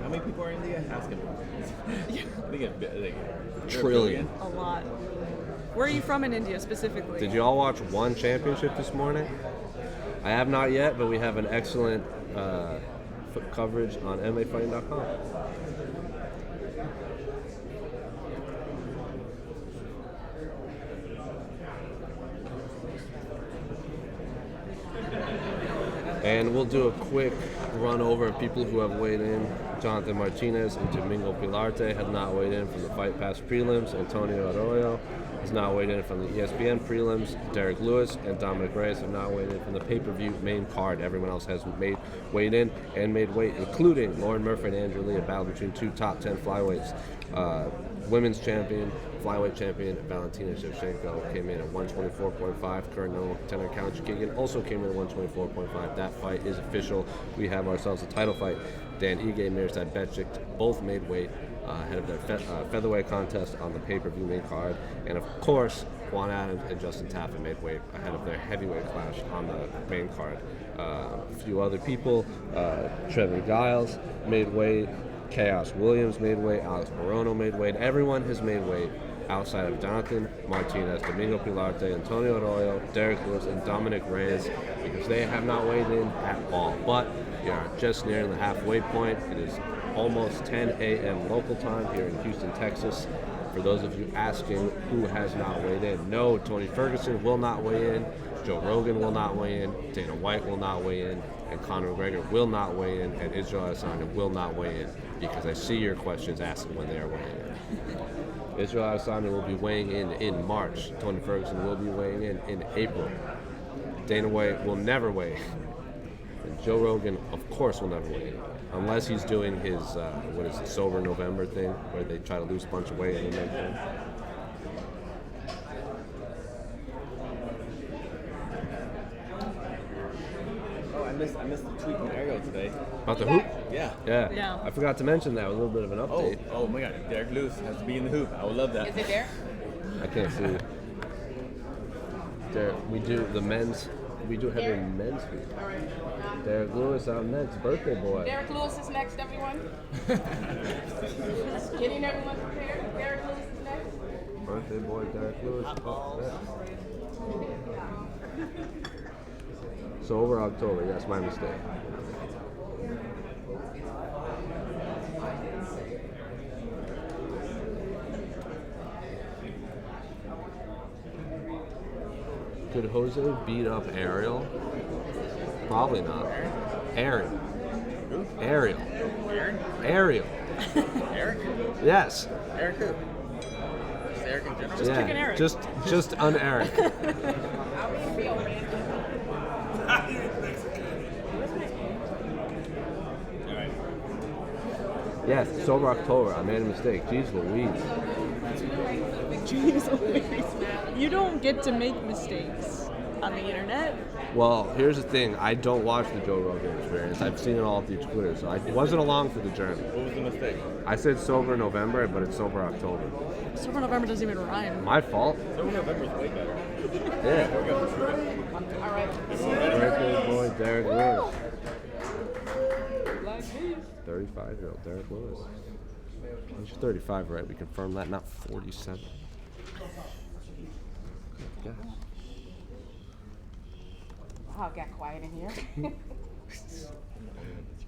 How many people are in India? Ask him. I think it's like Trillion. A lot. Where are you from in India specifically? Did you all watch One Championship this morning? I have not yet, but we have an excellent coverage on MMAfighting.com. And we'll do a quick run over of people who have weighed in. Jonathan Martinez and Domingo Pilarte have not weighed in from the Fight Pass prelims. Antonio Arroyo has not weighed in from the ESPN prelims. Derek Lewis and Dominic Reyes have not weighed in from the pay-per-view main card. Everyone else has weighed in and made weight, including Lauren Murphy and Andrew Lee, a battle between two top 10 flyweights. Women's champion, flyweight champion Valentina Shevchenko came in at 124.5. Current number one contender Karen Chukagian also came in at 124.5. That fight is official. We have ourselves a title fight. Dan Ige and Mirsad Bektic both made weight ahead of their featherweight contest on the pay-per-view main card. And of course, Juan Adams and Justin Tafa made weight ahead of their heavyweight clash on the main card. A few other people, Trevor Giles made weight. Chaos Williams made weight, Alex Morono made weight. Everyone has made weight outside of Jonathan Martinez, Domingo Pilarte, Antonio Arroyo, Derek Lewis, and Dominic Reyes, because they have not weighed in at all. But we are just nearing the halfway point. It is almost 10 a.m. local time here in Houston, Texas. For those of you asking who has not weighed in, no, Tony Ferguson will not weigh in, Joe Rogan will not weigh in, Dana White will not weigh in, and Conor McGregor will not weigh in, and Israel Adesanya will not weigh in, because I see your questions asking when they are weighing in. Israel Adesanya will be weighing in March. Tony Ferguson will be weighing in April. Dana White will never weigh in. And Joe Rogan, of course, will never weigh in. Unless he's doing his, what is it, Sober November thing, where they try to lose a bunch of weight and then make Oh, I missed the tweet from Ariel today. About the hoop? Yeah. Yeah. Yeah. I forgot to mention that with a little bit of an Oh, update. oh my God, Derek Lewis has to be in the hoop. I would love that. Is it there? I can't see. We do the men's. We do heavy men's hoop. All right. Derek Lewis out next, birthday boy. Derek Lewis is next, everyone. Getting everyone prepared. Derek Lewis is next. Birthday boy, Derek Lewis. Up next. So over October, yes, my mistake. Could Jose beat up Ariel? Probably not. Ariel. Ariel. Ariel. Eric? Yes. Eric who? Just Eric in general? Just picking Eric. Just un Eric. Alright. Yes, sober October. I made a mistake. Jeez Louise. Jeez Louise. You don't get to make mistakes on the internet. Well, here's the thing. I don't watch the Joe Rogan Experience. I've seen it all through Twitter, so I wasn't along for the journey. What was the mistake? I said sober November, but it's sober October. Sober November doesn't even rhyme. My fault. Sober November is way better. Yeah. All right. Birthday boy, Derek Lewis. 35-year-old Derek Lewis. He's 35, right? We confirmed that, not 47. Good gosh. Wow, it got quiet in here.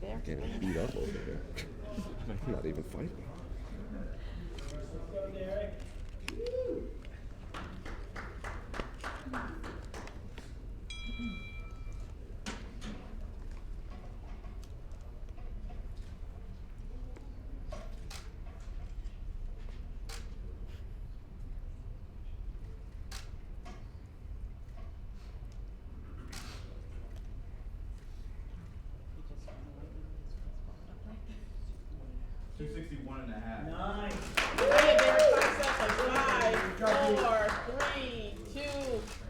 There. Getting beat up over here. I'm not even fighting. Hey, Derek, 5 seconds. 5, 4, 3, 2,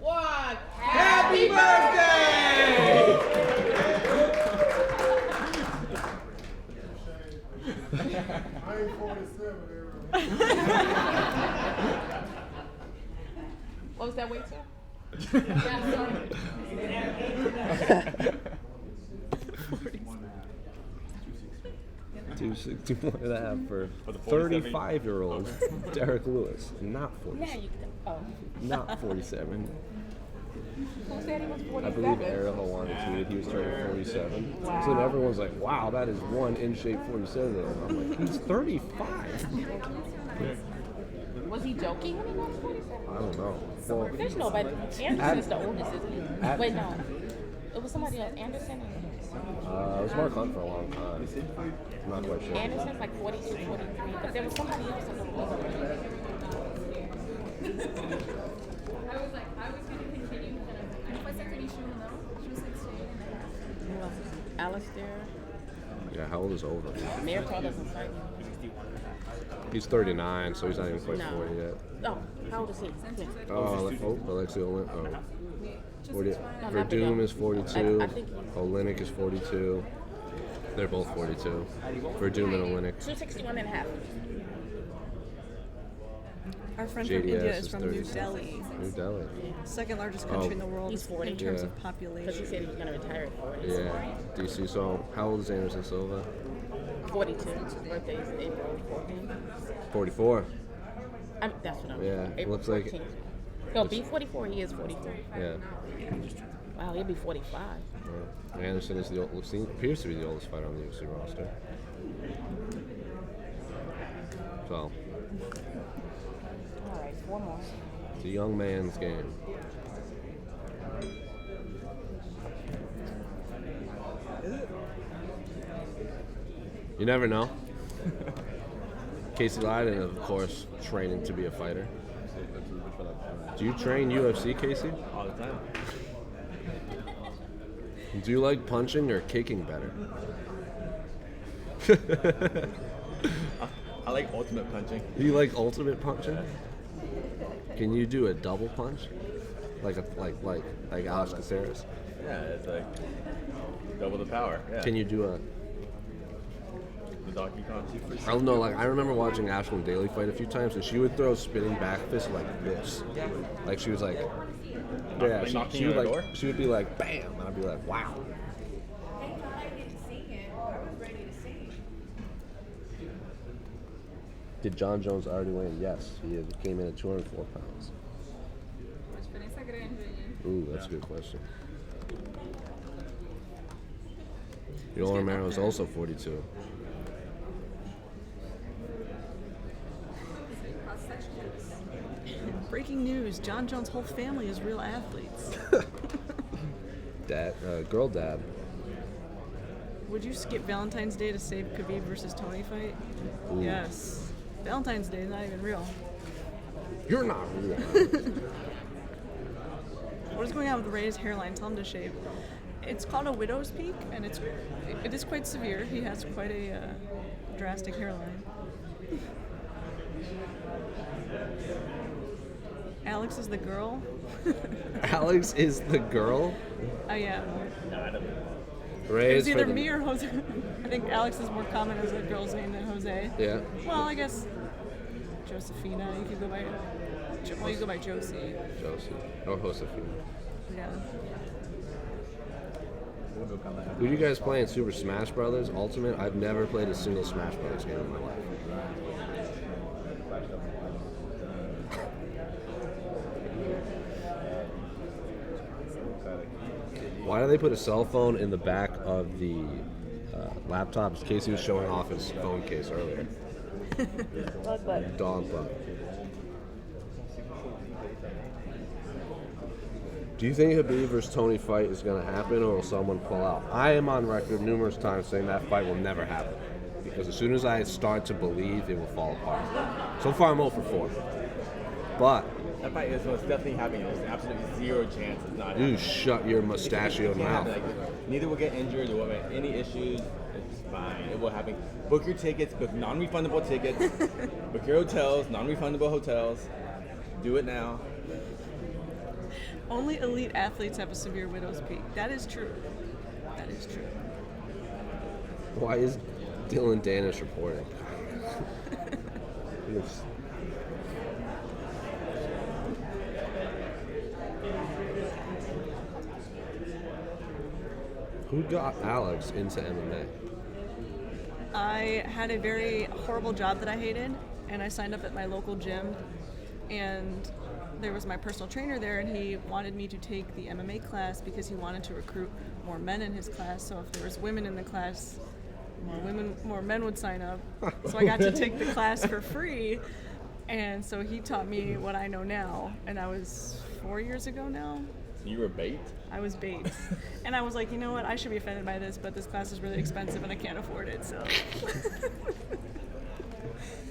1. Happy birthday! I ain't 47, What was that weight, sir? 261 and a half for the 47. 35-year-old Derek Lewis, not Now 47. you can. Oh. Not 47. Who said he was 47? I believe Ariel Hawani tweeted he was turning 47. Wow. So then everyone's like, wow, that is one in shape 47. I'm like, he's 35. Was he joking when he was 47? I don't know. Well, There's nobody. Anderson's the oldest, isn't he? at- Wait, no. It was somebody else. Anderson? it was Mark Hunt for a long time. I'm not quite sure. Anderson's like 42, 43. But there was somebody else in the league. I was going to continue, but I said to Nishu, no. She was like staying in the house. Alistair. Yeah, how old is Over? Miracle doesn't fight. He's 39, so he's not even quite No. 40 yet. Oh, how old is he? Alexi Olin. Oh. 40, No, not Verdum Verdum. is 42. I think he's- Olenek is 42. They're both 42. Verdum and Olenek. 261 and a half. Our friend JDS from India is is from New 36. Delhi, New Delhi. second largest country Oh. in the world He's 40. in terms Yeah. of Because he population. said he was going to retire at 40. Yeah, DC. So, how old is Anderson Silva? 42. His birthday is April 14th. 44. That's what I'm Yeah, April looks like- 14th. No, be 44. He is 44. Yeah. Wow, he'll be 45. Anderson is appears to be the oldest fighter on the UFC roster. So, All right, 4 more. it's a young man's game. You never know. Casey Leiden, of course, training to be a fighter. Do you train UFC, Casey? All the time. Do you like punching or kicking better? I like ultimate punching. You like ultimate punching? Can you do a double punch? Like Alex Caceres? Yeah, it's like double the power. Yeah. Can you do the Donkey Kong? I don't know, like I remember watching Ashlyn Daly fight a few times and she would throw spinning back fists like this. Like she was like, yeah, Like knocking she on would the door? she would be like bam and I'd be like, wow. Thank God I didn't see it. I was ready to see. Did John Jones already win? Yes. He came in at 204 pounds. Qué diferencia grande. Ooh, that's a good question. Yoel Romero is also 42. Breaking news: John Jones' whole family is real athletes. Girl dad. Would you skip Valentine's Day to save Khabib versus Tony fight? Ooh. Yes. Valentine's Day is not even real. You're not real. What is going on with Reyes' hairline? Tell him to shave. It's called a widow's peak, and it is quite severe. He has quite a drastic hairline. Alex is the girl. Alex is the girl? I am. It Reyes was either for the- me or Jose. I think Alex is more common as a girl's name than Jose. Yeah. Well, I guess Josephina. You could go by. Well, you go by Josie. Josie. Or Josefina. Yeah. Who do you guys play in Super Smash Brothers Ultimate? I've never played a single Smash Brothers game in my life. Why do they put a cell phone in the back of the laptop? Casey was showing off his phone case earlier. Dog butt. Do you think Khabib versus Tony fight is going to happen, or will someone pull out? I am on record numerous times saying that fight will never happen, because as soon as I start to believe, it will fall apart. So far, I'm 0 for 4. But That fight is most definitely happening. There's absolutely zero chance it's not happening. you shut your mustachioed It can't mouth. happen. Like, neither will get injured. There won't be any issues. It's fine. It will happen. Book your tickets. Book non-refundable tickets. Book your hotels. Non-refundable hotels. Do it now. Only elite athletes have a severe widow's peak. That is true. That is true. Why is Dylan Danish reporting? Yes. Who got Alex into MMA? I had a very horrible job that I hated, and I signed up at my local gym, and there was my personal trainer there, and he wanted me to take the MMA class because he wanted to recruit more men in his class. So if there was women in the class, more men would sign up. So I got to take the class for free, and so he taught me what I know now, and I was 4 years ago now. You were bait? I was bait. And I was like, you know what, I should be offended by this, but this class is really expensive and I can't afford it, so.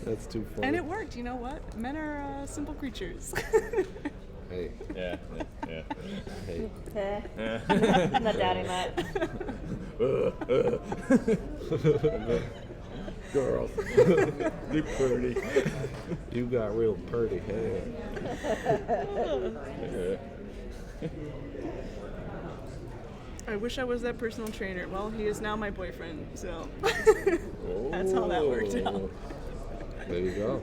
That's too funny. And it worked, you know what? Men are simple creatures. Hey. Yeah. Yeah. Hey. I'm not doubting that. Girls. You pretty. You got real pretty hair. I wish I was that personal trainer. Well, he is now my boyfriend, so that's how that worked out. There you go.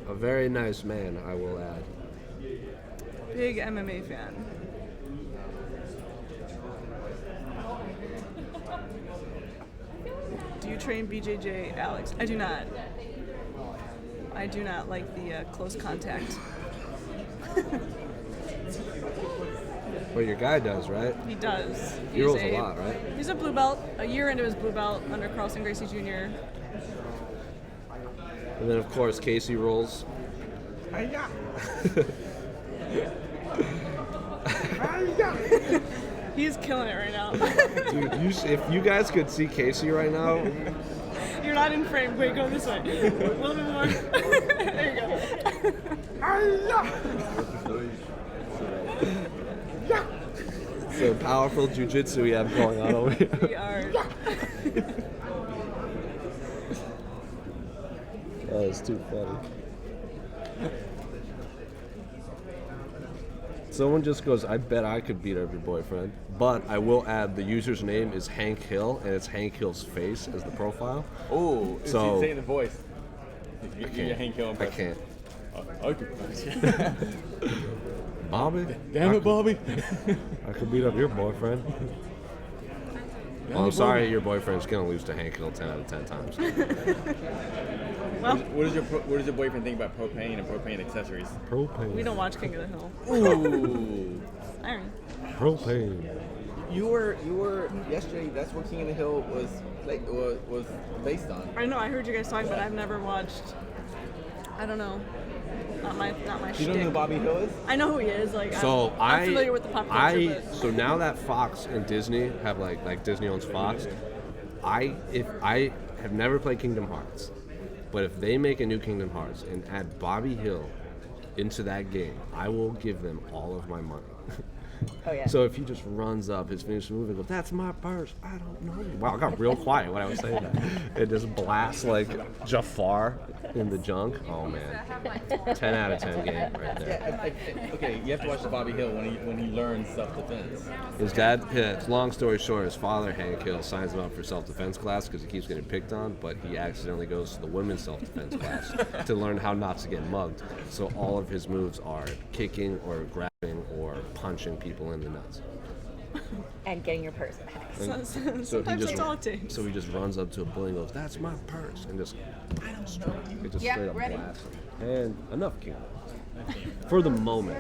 A very nice man, I will add. Big MMA fan. Do you train BJJ, Alex? I do not. I do not like the close contact. Well, your guy does, right? He does. He rolls a lot, right? He's a blue belt. A year into his blue belt under Carlson Gracie Jr. And then, of course, Casey rolls. He's killing it right now. Dude, if you guys could see Casey right now, You're not in frame. Wait, go this way. A little bit more. There you go. So powerful jujitsu we have going on over here. We are. That is too funny. Someone just goes, I bet I could beat up your boyfriend. But I will add the user's name is Hank Hill, and it's Hank Hill's face as the profile. Oh, So- say in the voice. I can't. I can't. Bobby? Damn it, Bobby. I could beat up your boyfriend. Well, I'm sorry your boyfriend's going to lose to Hank Hill 10 out of 10 times. Well, What does your boyfriend think about propane and propane accessories? Propane. we don't watch King of the Hill. Ooh. Iron. Propane. You were yesterday. That's what King of the Hill was based on. I know. I heard you guys talking, but I've never watched. I don't know. Not my You don't know shtick. who Bobby Hill is? I know who he is. Like, So I'm familiar with the pop culture. But so now that Fox and Disney have like Disney owns Fox, I have never played Kingdom Hearts, but if they make a new Kingdom Hearts and add Bobby Hill into that game, I will give them all of my money. Oh yeah. So if he just runs up his finished move and goes, "That's my purse," I don't know. Wow, I got real quiet when I was saying that. It just blasts like Jafar in the junk. Oh man, 10 out of 10 game right there. Okay, you have to watch the Bobby Hill when he learns self-defense. His dad, long story short, his father, Hank Hill, signs him up for self-defense class because he keeps getting picked on, but he accidentally goes to the women's self-defense class to learn how not to get mugged. So all of his moves are kicking or grabbing or punching people in the nuts. And getting your purse back. And Sometimes that's all it takes. So he just runs up to a bully and goes, "That's my purse," and just it just Yep, straight up ready. blasts him. And enough, King. For the moment.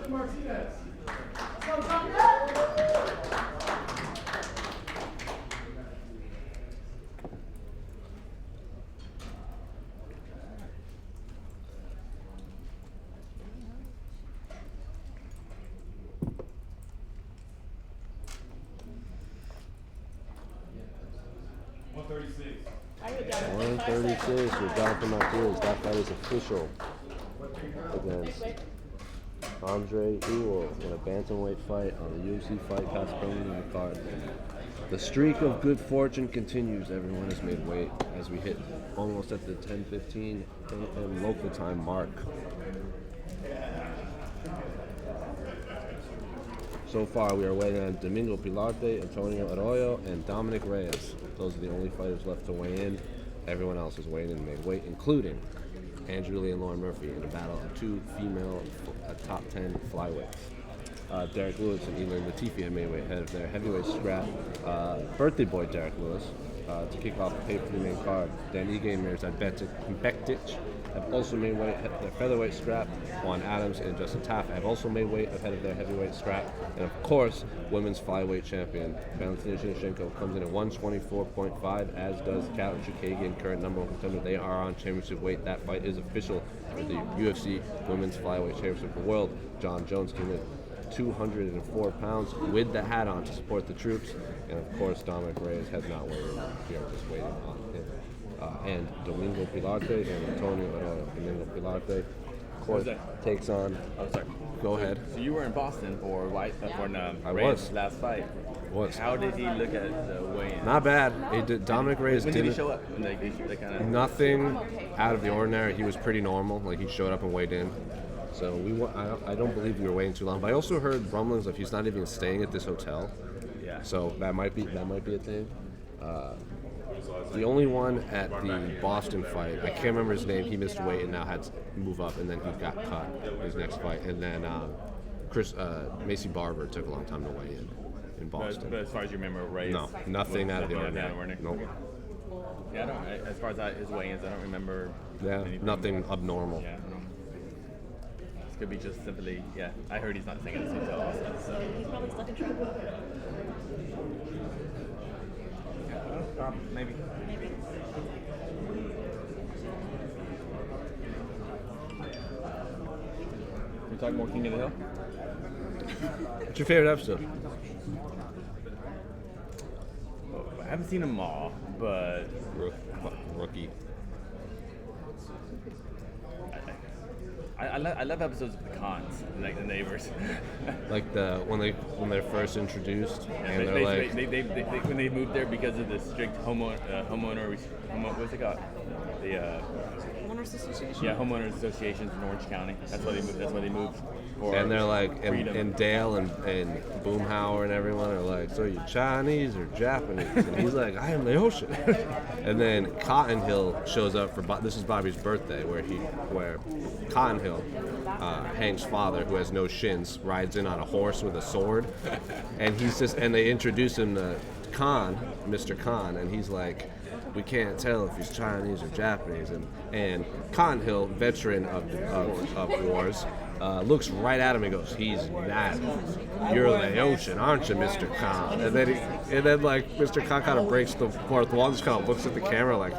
Martinez. 136 with Jonathan Martinez. That fight is official against Andre Ewell in a bantamweight fight on the UFC Fight Pass Premium card. The streak of good fortune continues. Everyone has made weight as we hit almost at the 10:15 a.m. local time mark. So far, we are waiting on Domingo Pilarte, Antonio Arroyo, and Dominic Reyes. Those are the only fighters left to weigh in. Everyone else is weighing in and made weight, including Andrew Lee and Lauren Murphy in a battle of two female top 10 flyweights. Derek Lewis and Elan Latifi have made weight ahead of their heavyweight scrap. Birthday boy Derek Lewis to kick off the pay-per-view main card. Dan Ige and Mirzad Bektic have also made weight ahead of their featherweight scrap. Juan Adams and Justin Taff have also made weight ahead of their heavyweight scrap. And of course, women's flyweight champion Valentina Shevchenko comes in at 124.5, as does Kat Chukagian, current number one contender. They are on championship weight. That fight is official for the UFC Women's Flyweight Championship of the World. John Jones came in 204 pounds with the hat on to support the troops. And of course, Dominic Reyes has not weighed in. We are just waiting on him. And Domingo Pilarte and Antonio Arroyo. Domingo Pilarte, of course, takes on. Oh, sorry. Go ahead. So you were in Boston for I Reyes' was. last fight. Was. How did he look at the weigh-in? Not bad. Dominic Reyes When did he didn't. show up? Like, they kind of. Nothing out of the ordinary. He was pretty normal. Like he showed up and weighed in. So I don't believe we were waiting too long. But I also heard rumblings of he's not even staying at this hotel. Yeah. So that might be a thing. The only one at the Boston fight, I can't remember his name. He missed weight and now had to move up, and then he got cut his next fight. And then Macy Barber took a long time to weigh in Boston. But as far as you remember, Reyes. No, nothing out of the nothing ordinary. Nope. Yeah, I don't. As far as his weigh-ins, I don't remember. Yeah, anything. nothing abnormal. Yeah. This could be just simply. Yeah, I heard he's not staying at this hotel also. So. He's probably stuck in traffic. Maybe. We talk more King of the Hill. What's your favorite episode? I haven't seen them all, but Rookie. I love episodes of the cons, like the neighbors. Like when they're first introduced, and they're like, they when they moved there because of the strict homeowner what's it called? The Homeowners Association. yeah, homeowners associations in Orange County. That's why they moved. For and they're like, freedom. and Dale and Boomhauer and everyone are like, so you Chinese or Japanese? And he's like, I am the ocean. And then Cotton Hill shows up for this is Bobby's birthday, where Cotton Hill, Hank's father, who has no shins, rides in on a horse with a sword, and they introduce him to Mr. Khan, and he's like, we can't tell if he's Chinese or Japanese, and Cotton Hill, veteran of wars, looks right at him and goes, he's not. You're the ocean, aren't you, Mr. Khan? And then like Mr. Khan kind of breaks the fourth wall, just kind of looks at the camera like,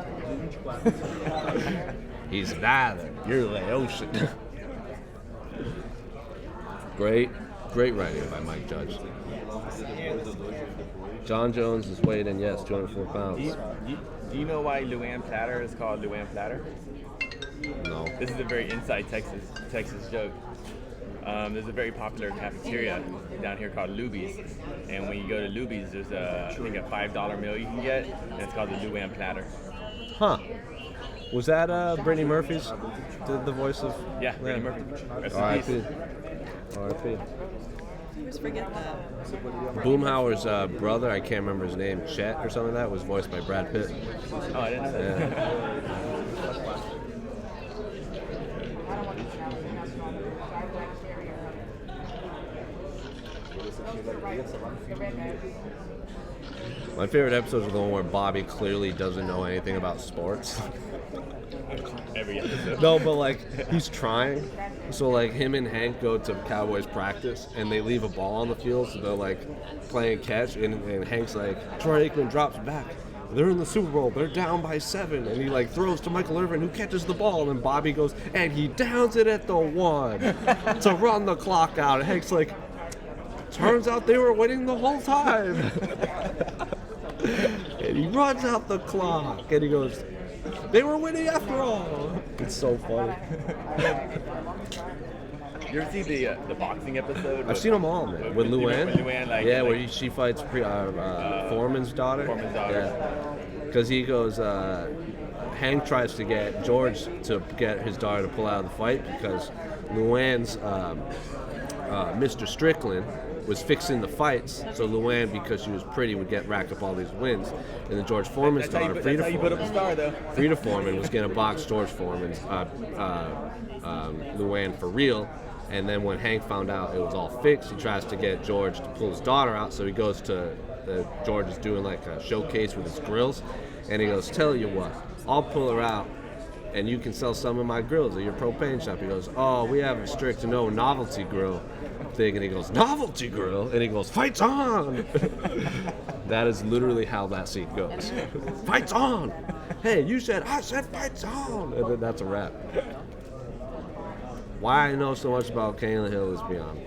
he's neither. You're the ocean. Great writing by Mike Judge. John Jones is weighed in, yes, 204 pounds. Do you know why Luann Platter is called Luann Platter? No. This is a very inside Texas joke. There's a very popular cafeteria down here called Luby's, and when you go to Luby's, there's I think a $5 meal you can get, and it's called the Luann Platter. Huh. Was that Brittany Murphy's the voice of? Yeah, Brittany Murphy. Rest in R.I.P. peace. R.I.P. I always forget that. Boomhauer's brother, I can't remember his name, Chet or something like that, was voiced by Brad Pitt. Oh, I didn't know that. Yeah. My favorite episodes are the one where Bobby clearly doesn't know anything about sports. Every episode. No, but like he's trying. So like him and Hank go to Cowboys practice and they leave a ball on the field, so they're like playing catch, and Hank's like, Troy Aikman drops back. They're in the Super Bowl. They're down by 7, and he like throws to Michael Irvin, who catches the ball, and then Bobby goes and he downs it at the 1 to run the clock out. And Hank's like, turns out they were winning the whole time. And he runs out the clock, and he goes, they were winning after all. It's so funny. You ever see the boxing episode? I've seen them all, man. With Luann? With Luann, like, yeah, like, where she fights Foreman's daughter. Foreman's daughter. Yeah. Because he goes, Hank tries to get George to get his daughter to pull out of the fight because Luann's Mr. Strickland was fixing the fights, so Luann, because she was pretty, would rack up all these wins. And then George Foreman's daughter, Frida Foreman, was going to box George Foreman's Luann for real. And then when Hank found out it was all fixed, he tries to get George to pull his daughter out. So he goes to George is doing like a showcase with his grills, and he goes, "Tell you what, I'll pull her out, and you can sell some of my grills at your propane shop." He goes, "Oh, we have a strict no novelty grill thing," and he goes, "Novelty grill," and he goes, "Fights on!" That is literally how that scene goes. Fights on! Hey, you said, I said fights on! And then that's a wrap. Why I know so much about Kayla Hill is beyond me.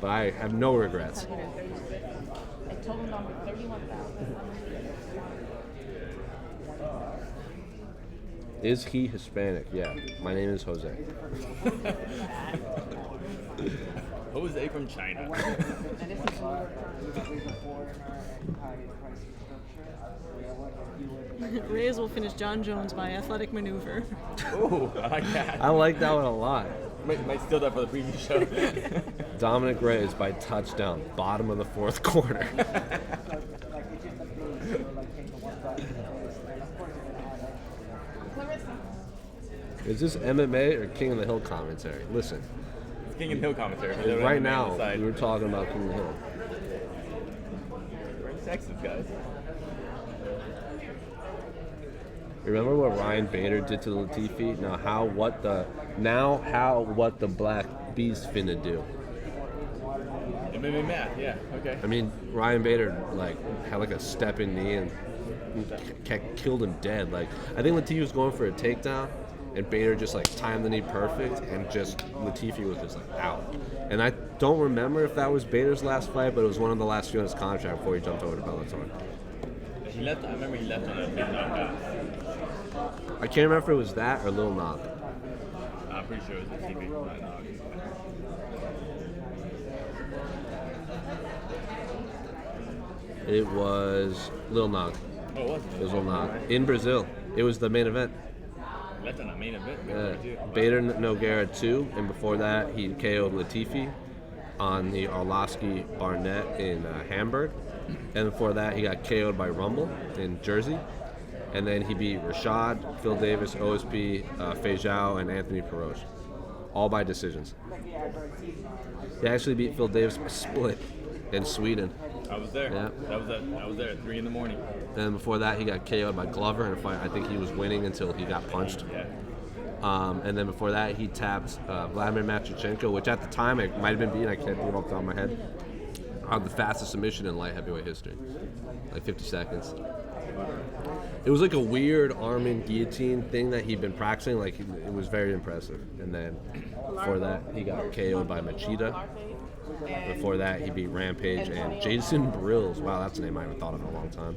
But I have no regrets. I told him number 31,000. Is he Hispanic? Yeah. My name is Jose. Jose from China. Reyes will finish John Jones by athletic maneuver. Oh, I like that. I like that one a lot. Might steal that for the preview show. Dominic Reyes by touchdown, bottom of the 4th quarter. Is this MMA or King of the Hill commentary? Listen. It's King of the Hill commentary. Right now, we were talking about King of the Hill. We're in Texas, guys. Remember what Ryan Bader did to Latifi? Now what the Black Beast finna do? MMA math, yeah, okay. I mean, Ryan Bader had a step in knee and killed him dead. I think Latifi was going for a takedown, and Bader just timed the knee perfect, and Latifi was just out. And I don't remember if that was Bader's last fight, but it was one of the last few on his contract before he jumped over to Bellator. I remember he left on a big knockout. I can't remember if it was that or Lil Nog. I'm pretty sure it was a TV. It was Lil Nog. Oh, it was. It was Lil Nog in Brazil. It was the main event. That's on the main event. Bader Nogueira 2, and before that he KO'd Latifi on the Arlovsky Barnett in Hamburg, and before that he got KO'd by Rumble in Jersey, and then he beat Rashad, Phil Davis, OSP, Fei Zhao, and Anthony Peroge, all by decisions. He actually beat Phil Davis by split in Sweden. I was there. Yeah. I was there at 3 a.m. And before that, he got KO'd by Glover in a fight. I think he was winning until he got punched. Yeah. And then before that, he tapped Vladimir Matrichenko, which at the time it might have been beaten. I can't think it off the top of my head. The fastest submission in light heavyweight history, like 50 seconds. It was like a weird arm-in guillotine thing that he'd been practicing. Like it was very impressive. And then before that, he got KO'd by Machida. Before that, he beat Rampage and Jason Brills. Wow, that's a name I haven't thought of in a long time.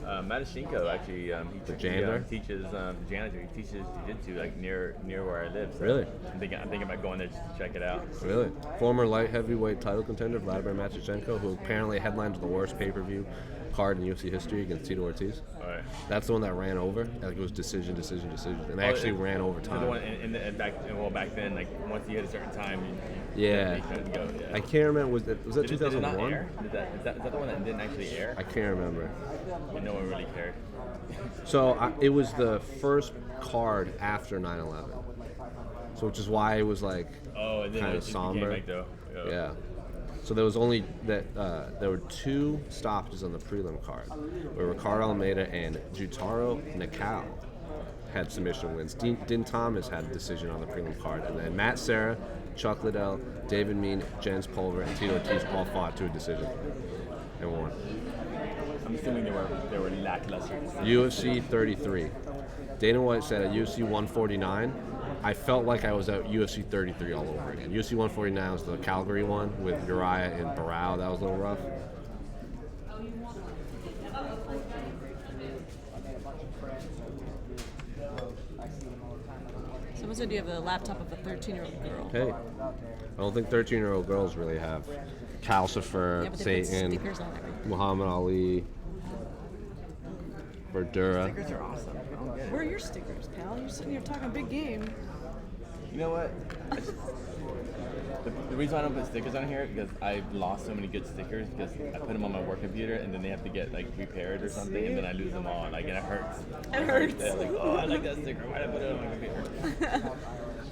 Matashenko actually, janitor? he teaches janitor. He teaches jiu-jitsu like near where I live. So Really? I'm thinking about going there just to check it out. Really? Former light heavyweight title contender Vladimir Matrichenko, who apparently headlined the worst pay-per-view card in UFC history against Tito Ortiz. All right. That's the one that ran over. Like it was decision, and they actually ran over time. The one back then, like once you hit a certain time, Yeah. you couldn't go. Yeah. I can't remember. Was that Did it 2001? not air? Is that the one that didn't actually air? I can't remember. No one really cared. So it was the first card after 9/11. So which is why it was like And then kind it of became somber. like Yeah. So there was only that there were 2 stoppages on the prelim card, where Ricardo Almeida and Jutaro Nakao had submission wins. Din Thomas had a decision on the prelim card, and then Matt Serra, Chuck Liddell, David Mean, Jens Pulver, and Tito Ortiz all fought to a decision and won. I'm assuming they were lackluster. UFC 33. Dana White said at UFC 149, I felt like I was at UFC 33 all over again. UFC 149 was the Calgary one with Uriah and Barao. That was a little rough. Someone said you have the laptop of a 13-year-old girl. Hey, I don't think 13-year-old girls really have Calcifer, Yeah, but they put Satan, stickers on everything. Muhammad Ali, Verdura. Stickers are awesome. Where are your stickers, pal? You're sitting here talking big game. You know what? The reason I don't put stickers on here is because I've lost so many good stickers because I put them on my work computer and then they have to get like repaired or something and then I lose them all. Like, and it hurts. It hurts. It's like, oh, I like that sticker. Why did I put it on my computer?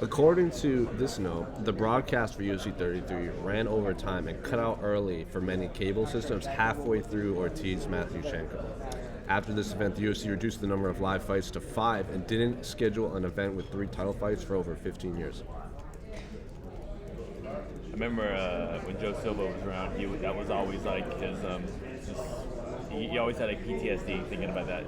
According to this note, the broadcast for UFC 33 ran over time and cut out early for many cable systems halfway through Ortiz Matyushenko. After this event, the UFC reduced the number of live fights to 5 and didn't schedule an event with 3 title fights for over 15 years. I remember when Joe Silva was around, that was always like his, he always had like PTSD thinking about that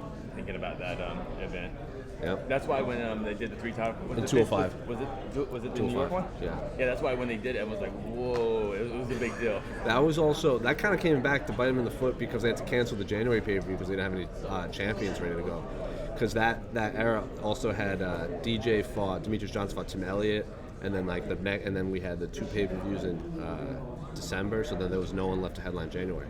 event. Yep. That's why when they did the 3 title, In 205. Was it the New York one? Yeah. Yeah, that's why when they did it, I was like, whoa, it was a big deal. That kind of came back to bite him in the foot because they had to cancel the January pay-per-view because they didn't have any champions ready to go. Because that era also had Demetrius Johnson fought Tim Elliott, and then and then we had the 2 pay-per-views in December. So then there was no one left to headline January.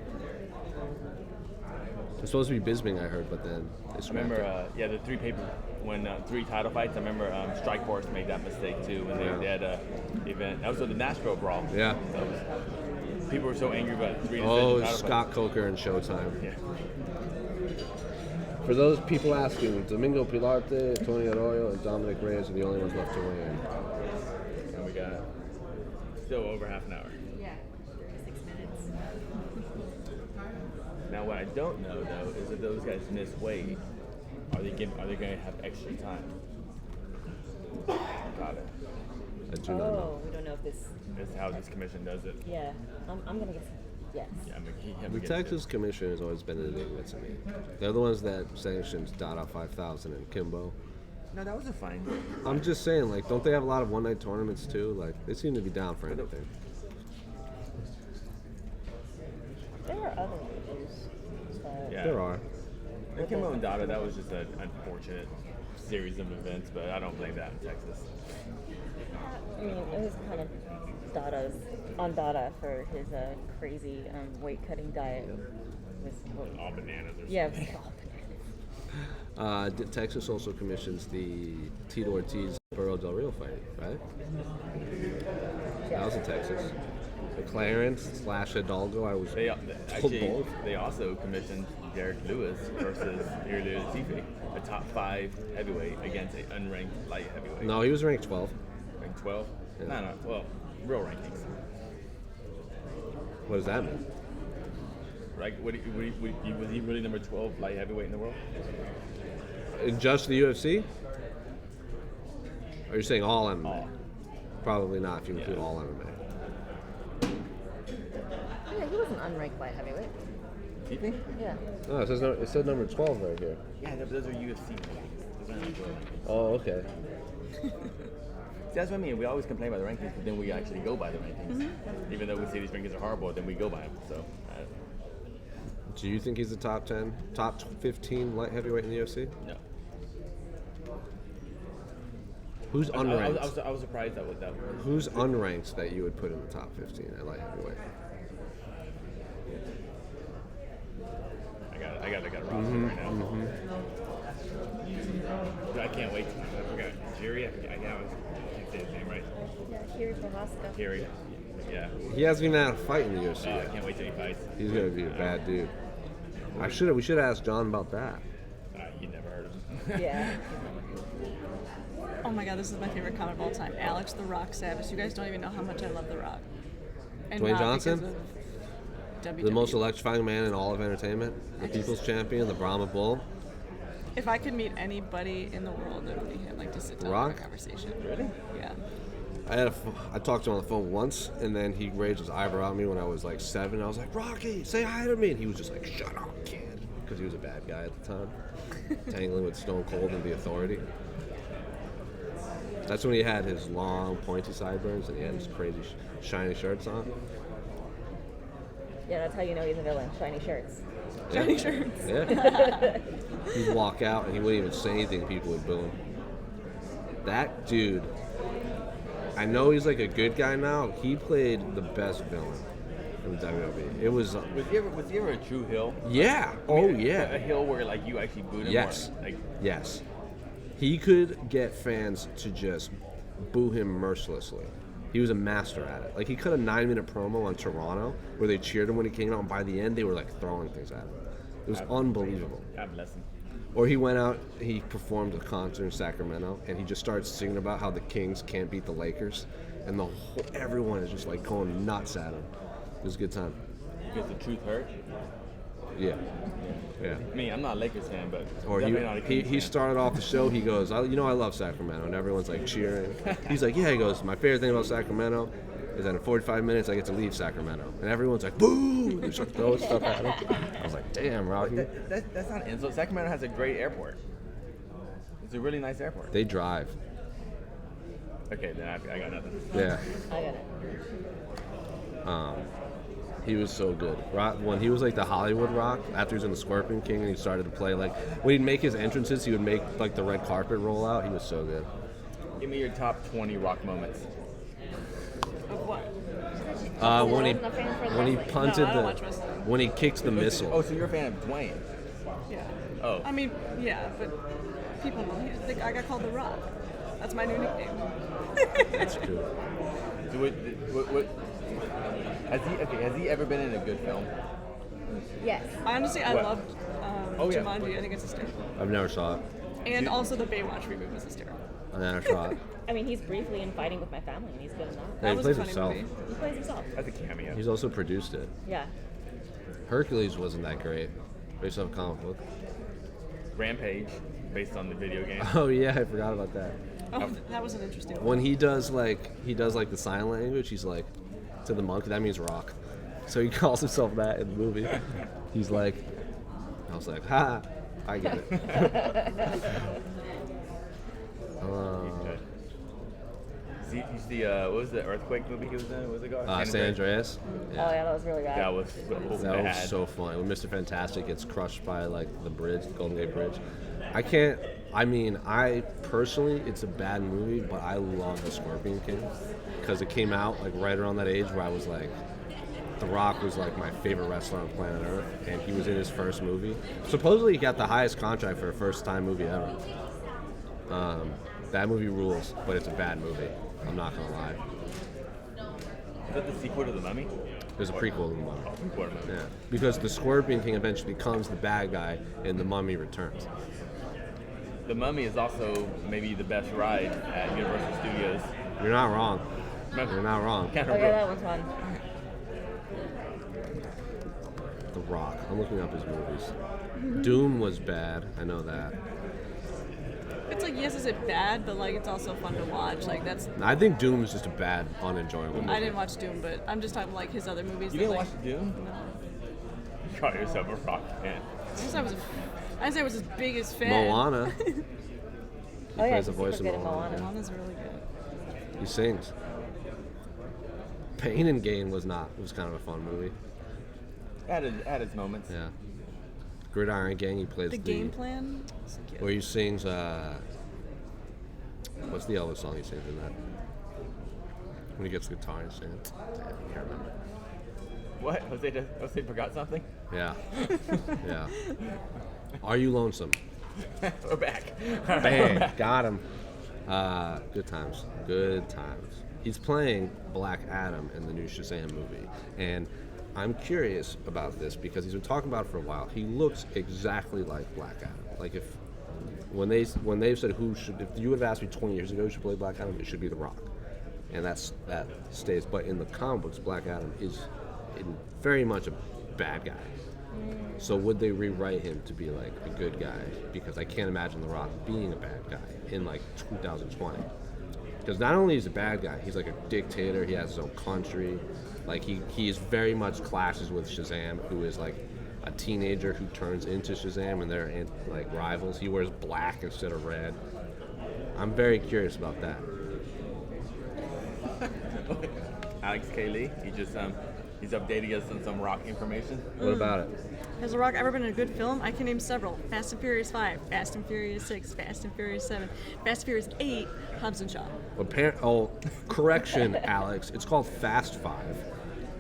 It's supposed to be Bisping, I heard, but then I remember, the 3 when 3 title fights. I remember Strikeforce made that mistake too when they had an event. That was the Nashville Brawl. Yeah. People were so angry about 3 decision title Scott fights. Coker and Showtime. Yeah. For those people asking, Domingo Pilarte, Tony Arroyo, and Dominic Reyes are the only ones left to win. And we got still over half an hour. Yeah, 6 minutes. Now, what I don't know though is if those guys miss weight, are they going to have extra time? Got it. I do not know. We don't know if this. That's how this commission does it. Yeah, I'm gonna guess yes. Yeah, The Texas Commission has always been an enigma to me. They're the ones that sanctioned Dada 5000 and Kimbo. No, that was a fine. I'm just saying, like, don't they have a lot of one-night tournaments too? Like, they seem to be down for anything. There are other issues. Yeah. There are. Kimbo and Dada, that was just an unfortunate series of events, but I don't blame that in Texas. I mean, it was kind of on Dada for his crazy weight cutting diet. All bananas or Yeah, it something. was all bananas. Texas also commissions the Tito Ortiz Burro Del Rio fight, right? That was in Texas. McLaren/Hidalgo. I was They told both. they also commissioned Derek Lewis versus Ilir Latifi, a top 5 heavyweight against an unranked light heavyweight. No, he was ranked 12. Ranked 12? Yeah. No, well, real rankings. What does that mean? Like, was he really number 12 light heavyweight in the world? In just the UFC? Or are you saying all MMA? All. Probably not if you Yeah. include all MMA. Yeah, he wasn't unranked light heavyweight. You think? Yeah. No, it said number 12 right here. Yeah, but those are UFC rankings. Those aren't the world rankings. Oh, okay. See, that's what I mean. We always complain about the rankings, but then we actually go by the rankings. Even though we say these rankings are horrible, then we go by them. So, Do you think he's the top 10, top 15 light heavyweight in the UFC? no. Who's unranked? I was surprised that was. Who's unranked that you would put in the top 15 at light heavyweight? I got a roster right now. Dude, I can't wait. I forgot. Jerry, I can't say his name right. Yeah, Kiri Prohaska. Jerry. Yeah. He hasn't even had a fight in the UFC I yet. can't wait till he fights. He's gonna be a bad dude. We should have asked John about that. You never heard of him. Yeah. Oh my god, this is my favorite comment of all time. Alex the Rock Savage. You guys don't even know how much I love The Rock. And Dwayne not Johnson? because of The most WWE. electrifying man in all of entertainment. The people's champion, the Brahma Bull. If I could meet anybody in the world, it would be him. Like to sit down and Rock? have a conversation. Really? Yeah. I talked to him on the phone once, and then he raised his eyebrow at me when I was like 7. I was like, Rocky, say hi to me. And he was just like, shut up, kid. Because he was a bad guy at the time. Tangling with Stone Cold and the Authority. That's when he had his long, pointy sideburns, and he had his crazy, shiny shirts on. Yeah, that's how you know he's a villain. Shiny shirts. Shiny shirts. Yeah. He'd walk out, and he wouldn't even say anything, and people would boo him. That dude, I know he's like a good guy now. He played the best villain in the WWE. It was... Was he ever a true heel? yeah. Oh, yeah. A heel where like you actually booed him? Yes. Or, like, Yes. He could get fans to just boo him mercilessly. He was a master at it. Like, he cut a 9-minute promo on Toronto where they cheered him when he came out, and by the end, they were like throwing things at him. It was unbelievable. God bless him. Or he went out, he performed a concert in Sacramento, and he just started singing about how the Kings can't beat the Lakers, and everyone is just like going nuts at him. It was a good time. Because the truth hurt. Yeah. Yeah. I mean, I'm not a Lakers fan, but Or definitely not a he Kings fan. started off the show, he goes, I love Sacramento, and everyone's like cheering. He's like, yeah, he goes, my favorite thing about Sacramento is that in 45 minutes I get to leave Sacramento. And everyone's like, boo! They start throwing stuff at him. I was like, damn, Rocky. That's not an insult. Sacramento has a great airport. It's a really nice airport. They drive. Okay, then I got nothing. Yeah. I got it. He was so good. When he was like the Hollywood Rock, after he was in the Scorpion King and he started to play, like, when he'd make his entrances, he would make like the red carpet roll out. He was so good. Give me your top 20 Rock moments. Of what? When he punted No, I don't watch wrestling. when he kicked the missile. Oh, so you're a fan of Dwayne? Yeah. Oh. I mean, yeah, but people know. I got called The Rock. That's my new nickname. That's true. So what has he ever been in a good film? Yes. I honestly, I What? loved Oh, yeah. Jumanji. I think it's hysterical. I've never saw it. And also the Baywatch reboot was hysterical. I never saw it. I mean, he's briefly in Fighting with My Family, and he's good enough. Yeah, That he was plays a funny himself. movie. He plays himself. That's a cameo. He's also produced it. Yeah. Hercules wasn't that great, based off a comic book. Rampage, based on the video game. Oh yeah, I forgot about that. Oh, that was an interesting one. When he does like the sign language, he's like to the monk. That means rock. So he calls himself that in the movie. He's like, I was like, ha, I get it. See, you see what was the earthquake movie he was in? What was it called? San Andreas. Oh yeah, that was really bad. That was so That bad. was so funny. When Mr. Fantastic gets crushed by like the bridge, the Golden Gate Bridge. I personally, it's a bad movie, but I love The Scorpion King because it came out like right around that age where I was like, The Rock was like my favorite wrestler on planet Earth, and he was in his first movie. Supposedly, he got the highest contract for a first-time movie ever. That movie rules, but it's a bad movie. I'm not gonna lie. Is that the sequel to The Mummy? There's a prequel to The Mummy. Prequel to The Mummy. Yeah, because the Scorpion King eventually becomes the bad guy, and the Mummy returns. The Mummy is also maybe the best ride at Universal Studios. You're not wrong. Remember? You're not wrong. Can't Oh remember. yeah, that one's fun. The Rock. I'm looking up his movies. Doom was bad. I know that. It's like, yes, is it bad, but like it's also fun to watch. Like that's. I think Doom is just a bad, unenjoyable movie. I didn't watch Doom, but I'm just talking like his other movies. You that, didn't like, watch Doom? No. You call yourself a rock fan. I was his biggest fan. Moana. He Oh yeah, plays the she's voice super of good in Moana. Moana. Moana's really good. He sings. Pain and Gain was kind of a fun movie. Had its moments. Yeah. Gridiron Gang, he plays The Game Plan. It's cute. where he sings, what's the Elvis song he sings in that? When he gets the guitar and sings. Damn, I can't remember. What? Jose forgot something? Yeah. Yeah. Are You Lonesome? We're back. Bang, got him. Good times. Good times. He's playing Black Adam in the new Shazam movie. And I'm curious about this because he's been talking about it for a while. He looks exactly like Black Adam. Like when they've said if you would have asked me 20 years ago who should play Black Adam, it should be The Rock. And that stays. But in the comic books, Black Adam is very much a bad guy. So would they rewrite him to be like a good guy? Because I can't imagine The Rock being a bad guy in like 2020. Because not only is he a bad guy, he's like a dictator. He has his own country. Like he is very much clashes with Shazam, who is like a teenager who turns into Shazam, and they're like rivals. He wears black instead of red. I'm very curious about that. Alex K. Lee, he's updating us on some Rock information. What about it? Has The Rock ever been in a good film? I can name several. Fast and Furious 5, Fast and Furious 6, Fast and Furious 7, Fast and Furious 8, Hobbs and Shaw. Correction, Alex. It's called Fast 5,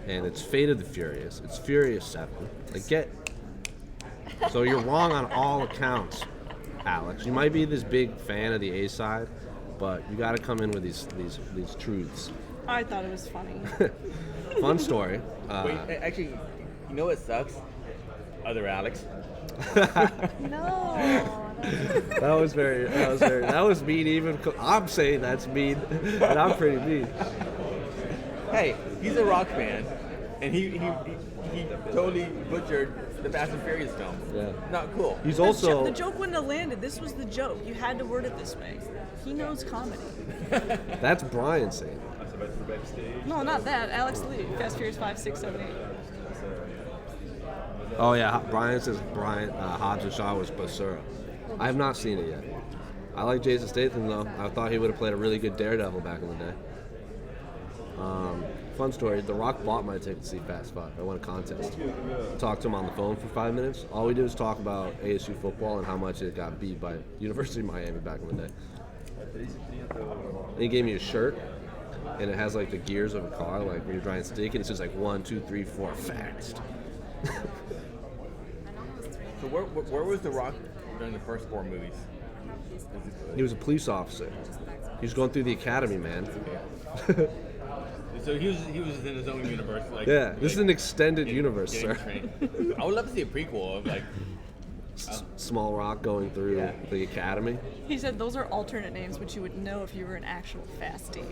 and it's Fate of the Furious. It's Furious 7. So you're wrong on all accounts, Alex. You might be this big fan of the A side, but you got to come in with these truths. I thought it was funny. Fun story. Wait, actually, you know what sucks? Other Alex. No. That was mean. Even I'm saying that's mean, and I'm pretty mean. Hey, he's a Rock fan, and he totally butchered the Fast and Furious film. Yeah. Not cool. He's also The joke wouldn't have landed. This was the joke. You had to word it this way. He knows comedy. that's Brian saying. No, not that. Alex Lee. Fast Furious 5, 6, 7, 8. Oh yeah, Brian says Hobbs and Shaw was Basura. I have not seen it yet. I like Jason Statham though. I thought he would have played a really good Daredevil back in the day. Fun story. The Rock bought my ticket to see Fast 5. I won a contest. Talked to him on the phone for 5 minutes. All we did was talk about ASU football and how much it got beat by University of Miami back in the day. And he gave me a shirt, and it has like the gears of a car, like when you're trying to stick it. It says like 1, 2, 3, 4, fast. So where was The Rock during the first 4 movies? He was a police officer. He was going through the academy, man. So he was in his own universe. Like, Yeah, this is an extended universe, getting sir. trained. I would love to see a prequel of like. Small Rock going through the academy. He said those are alternate names, which you would know if you were an actual fastie.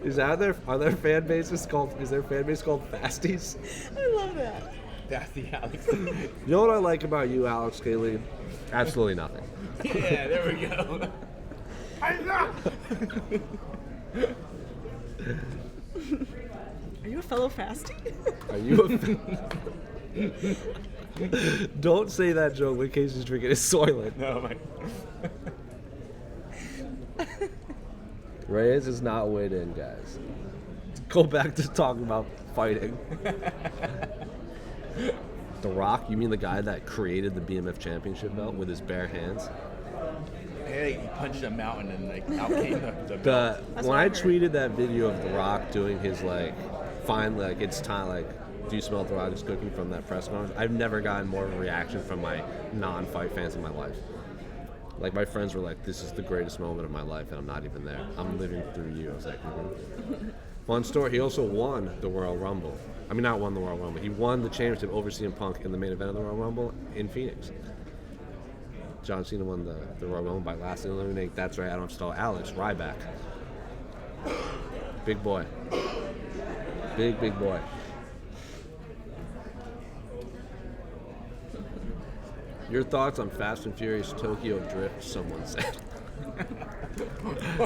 Is there fan bases called? Is there fan base called Fasties? I love that. That's the Alex. You know what I like about you, Alex Kaylee? Absolutely nothing. Yeah, there we go. Are you a fellow fastie? Are you Don't say that joke when Casey's drinking his Soylent. No, my. Reyes is not weighed in, guys. Go back to talking about fighting. The Rock, you mean the guy that created the BMF championship belt with his bare hands? Hey, he punched a mountain and like out came the belt. When I tweeted that video of The Rock doing his finally it's time do you smell The Rock is cooking from that press conference? I've never gotten more of a reaction from my non-fight fans in my life. Like my friends were like, "This is the greatest moment of my life," and I'm not even there. I'm living through you. I was like, Fun story. He also won the Royal Rumble. I mean, not won the Royal Rumble. He won the championship over CM Punk in the main event of the Royal Rumble in Phoenix. John Cena won the Royal Rumble by last eliminate. That's right. I don't stall. Alex Ryback. Big boy. Big boy. Your thoughts on Fast and Furious Tokyo Drift, someone said.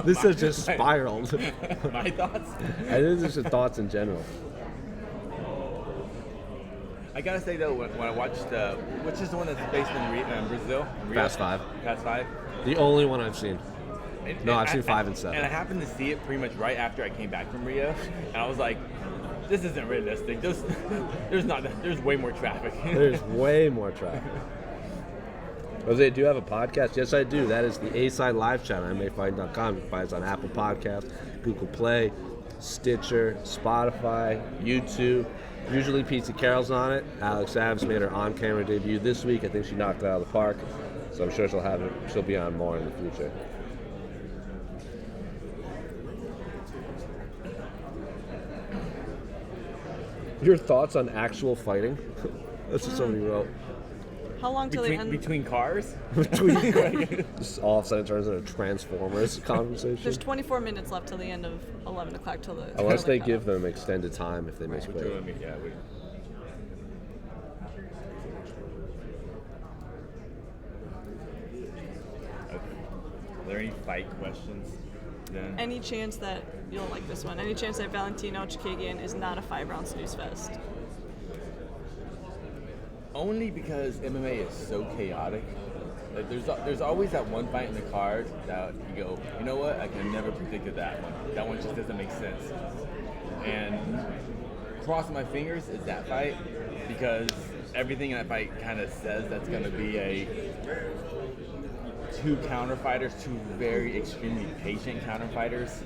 This has just spiraled. My thoughts? I think this is thoughts in general. I gotta say though, when I watched which is the one that's based in Brazil? Rio? Fast 5. Fast 5. The only one I've seen. No, I've seen 5 and 7. And I happened to see it pretty much right after I came back from Rio, and I was like, this isn't realistic. There's way more traffic. There's way more traffic. Jose, do you have a podcast? Yes, I do. That is the A-Side live chat on MMAfighting.com. You can find us on Apple Podcasts, Google Play, Stitcher, Spotify, YouTube. Usually Pizza Carol's on it. Alex Adams made her on-camera debut this week. I think she knocked it out of the park. So I'm sure she'll be on more in the future. Your thoughts on actual fighting? That's what somebody wrote. How long till they end? Between cars? Just all of a sudden it turns into a Transformers conversation. There's 24 minutes left till the end of 11 o'clock till the. Unless they give them extended time if they miss weight. Yeah, Are there any fight questions? Then? Any chance that you'll like this one? Any chance that Valentino Chikagian is not a 5-round snooze fest? Only because MMA is so chaotic. Like there's always that one fight in the card that you go, you know what? I could have never predicted that one. That one just doesn't make sense. And crossing my fingers is that fight because everything in that fight kind of says that's going to be two counter fighters, two very extremely patient counter fighters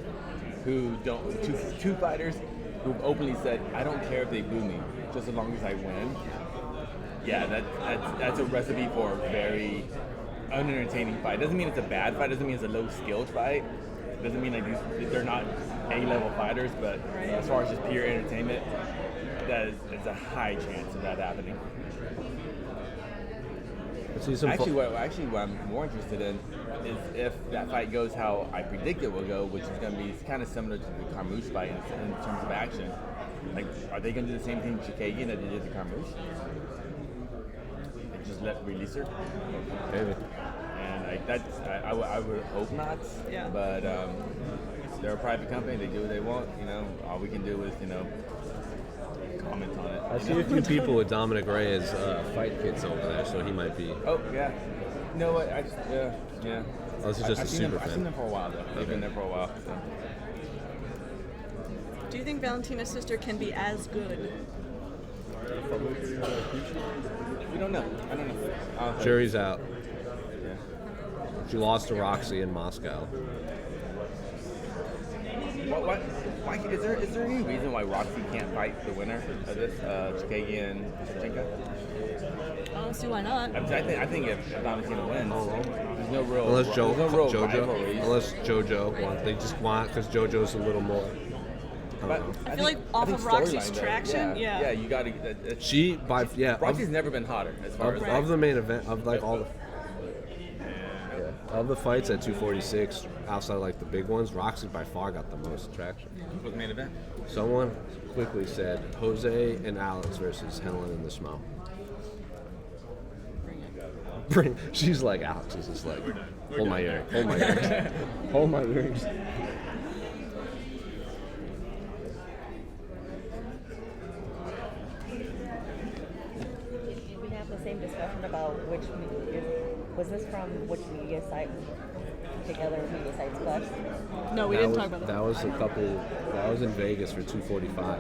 two fighters who've openly said, I don't care if they boo me, just as long as I win. Yeah, that's a recipe for a very unentertaining fight. Doesn't mean it's a bad fight. Doesn't mean it's a low-skilled fight. Doesn't mean they're not A-level fighters. But as far as just pure entertainment, it's a high chance of that happening. What I'm more interested in is if that fight goes how I predict it will go, which is going to be kind of similar to the Carmouche fight in terms of action. Like, are they going to do the same thing to Chikagian that they did to Carmouche? Just release her. Maybe. And I would hope not. Yeah. But they're a private company. They do what they want. All we can do is comment on it. I see a few people with Dominic Reyes fight kits over there, so he might be. Oh yeah. You know what? Yeah. Oh, this is just a super fan. I've seen them for a while though. They've been there for a while. So. Do you think Valentina's sister can be as good? We don't know. I don't know. Jury's out. Yeah. She lost to Roxy in Moscow. Why is there any reason why Roxy can't fight the winner of this, Chikagian Shevchenko? I don't see why not. I think if Valentina wins, there's no real Unless rivalries. Unless JoJo wants, they just want because JoJo's a little more. I feel like off of Roxy's traction, yeah, you got to. Roxy's never been hotter as far as of the main event of all the. Of the fights at 246, outside of the big ones, Roxy by far got the most traction. For the main event? Someone quickly said Jose and Alex versus Helen and the Schmo. She's like, Alex is just like, hold my earrings. Hold my earrings. We have the same discussion about which was this from which media site? together who decides best? No, we That didn't was, talk about that. That was that was in Vegas for 245.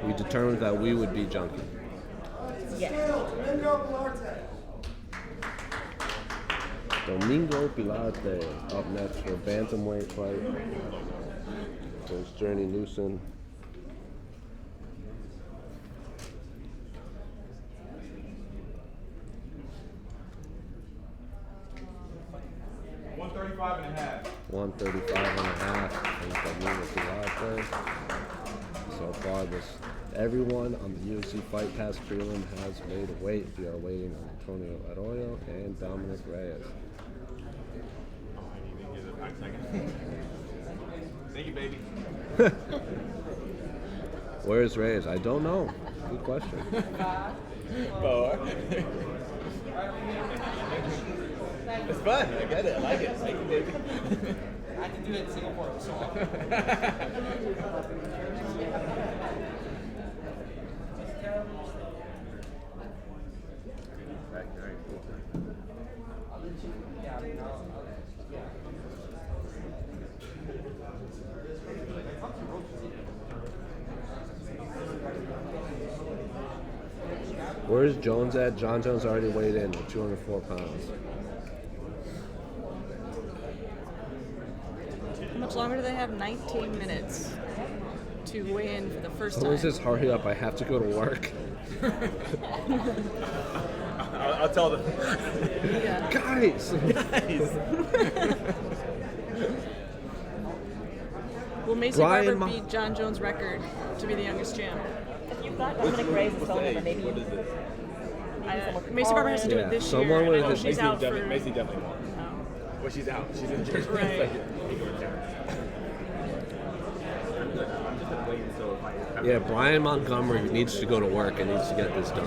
We determined that we would be Junkie. Yes. Domingo Pilate up next for a bantamweight fight. There's Journey Newson. $135 and a half. 135 and a half. Domingo Pilate. So far, everyone on the UFC Fight Pass prelim has made a weight. We are waiting on Antonio Arroyo and Dominic Reyes. Thank you, baby. Where's Reyes? I don't know. Good question. It's fun. I get it. I like it. Thank you, baby. I can do it in Singapore, so. Where's Jones at? John Jones already weighed in at 204 pounds. How much longer do they have? 19 minutes to weigh in for the first Someone time. says, hurry up, I have to go to work. I'll tell them. Yeah. Guys! Will Macy Brian Barber beat John Jones' record to be the youngest champ? If you've got Dominic Reyes' phone number, maybe you Macy Barber has to do it this someone year. with I know his- she's out for. Macy definitely won't. Well, she's out. She's injured. Right. Yeah, Brian Montgomery needs to go to work and needs to get this done.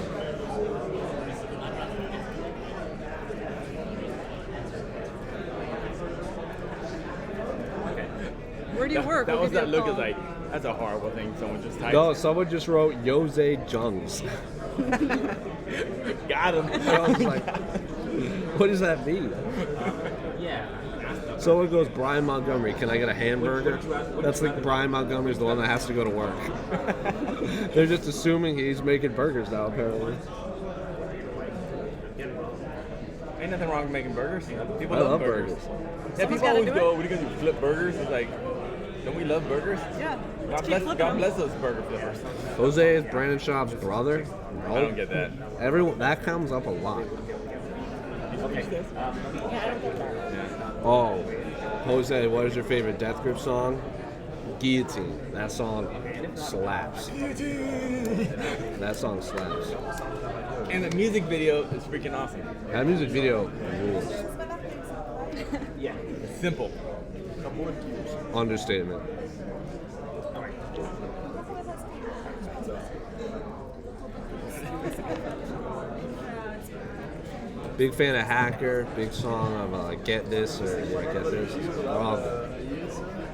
Where do you work? That We'll was give you that a look call. is like, that's a horrible thing someone just typed. No, someone just wrote Jose Jungs. Got him. I was like, what does that mean? Someone goes, Brian Montgomery, can I get a hamburger? That's like Brian Montgomery's the one that has to go to work. They're just assuming he's making burgers now, apparently. Ain't nothing wrong with making burgers. People I love burgers. burgers. Yeah, Someone's people gotta always do go, it. what are you going to do, flip burgers? It's like, don't we love burgers? Yeah. God keep bless, flipping God them. bless those burger flippers. Jose is Brandon Schaub's brother. I don't get that. Everyone, that comes up a lot. Yeah, I don't get that. Oh, Jose, what is your favorite Death Grip song? Guillotine. That song slaps. That song slaps. And the music video is freaking awesome. That music video rules. Yeah. It's simple. Understatement. Big fan of Hacker. Big song of Get This or yeah, Get This.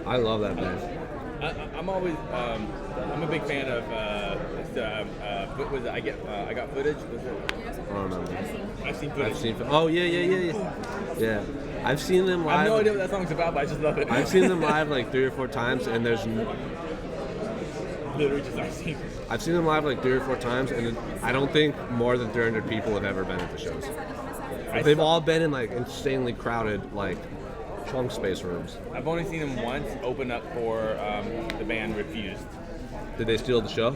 I love that band. I'm always, I'm a big fan of, what was it? I got footage. Was it? I don't remember. I've seen footage. Oh yeah. Yeah, I've seen them live. I have no idea what that song's about, but I just love it. I've seen them live like 3 or 4 times, and there's. Literally just I've seen them live like 3 or 4 times, and I don't think more than 300 people have ever been at the shows. They've all been in like insanely crowded like trunk space rooms. I've only seen them once open up for the band Refused. Did they steal the show?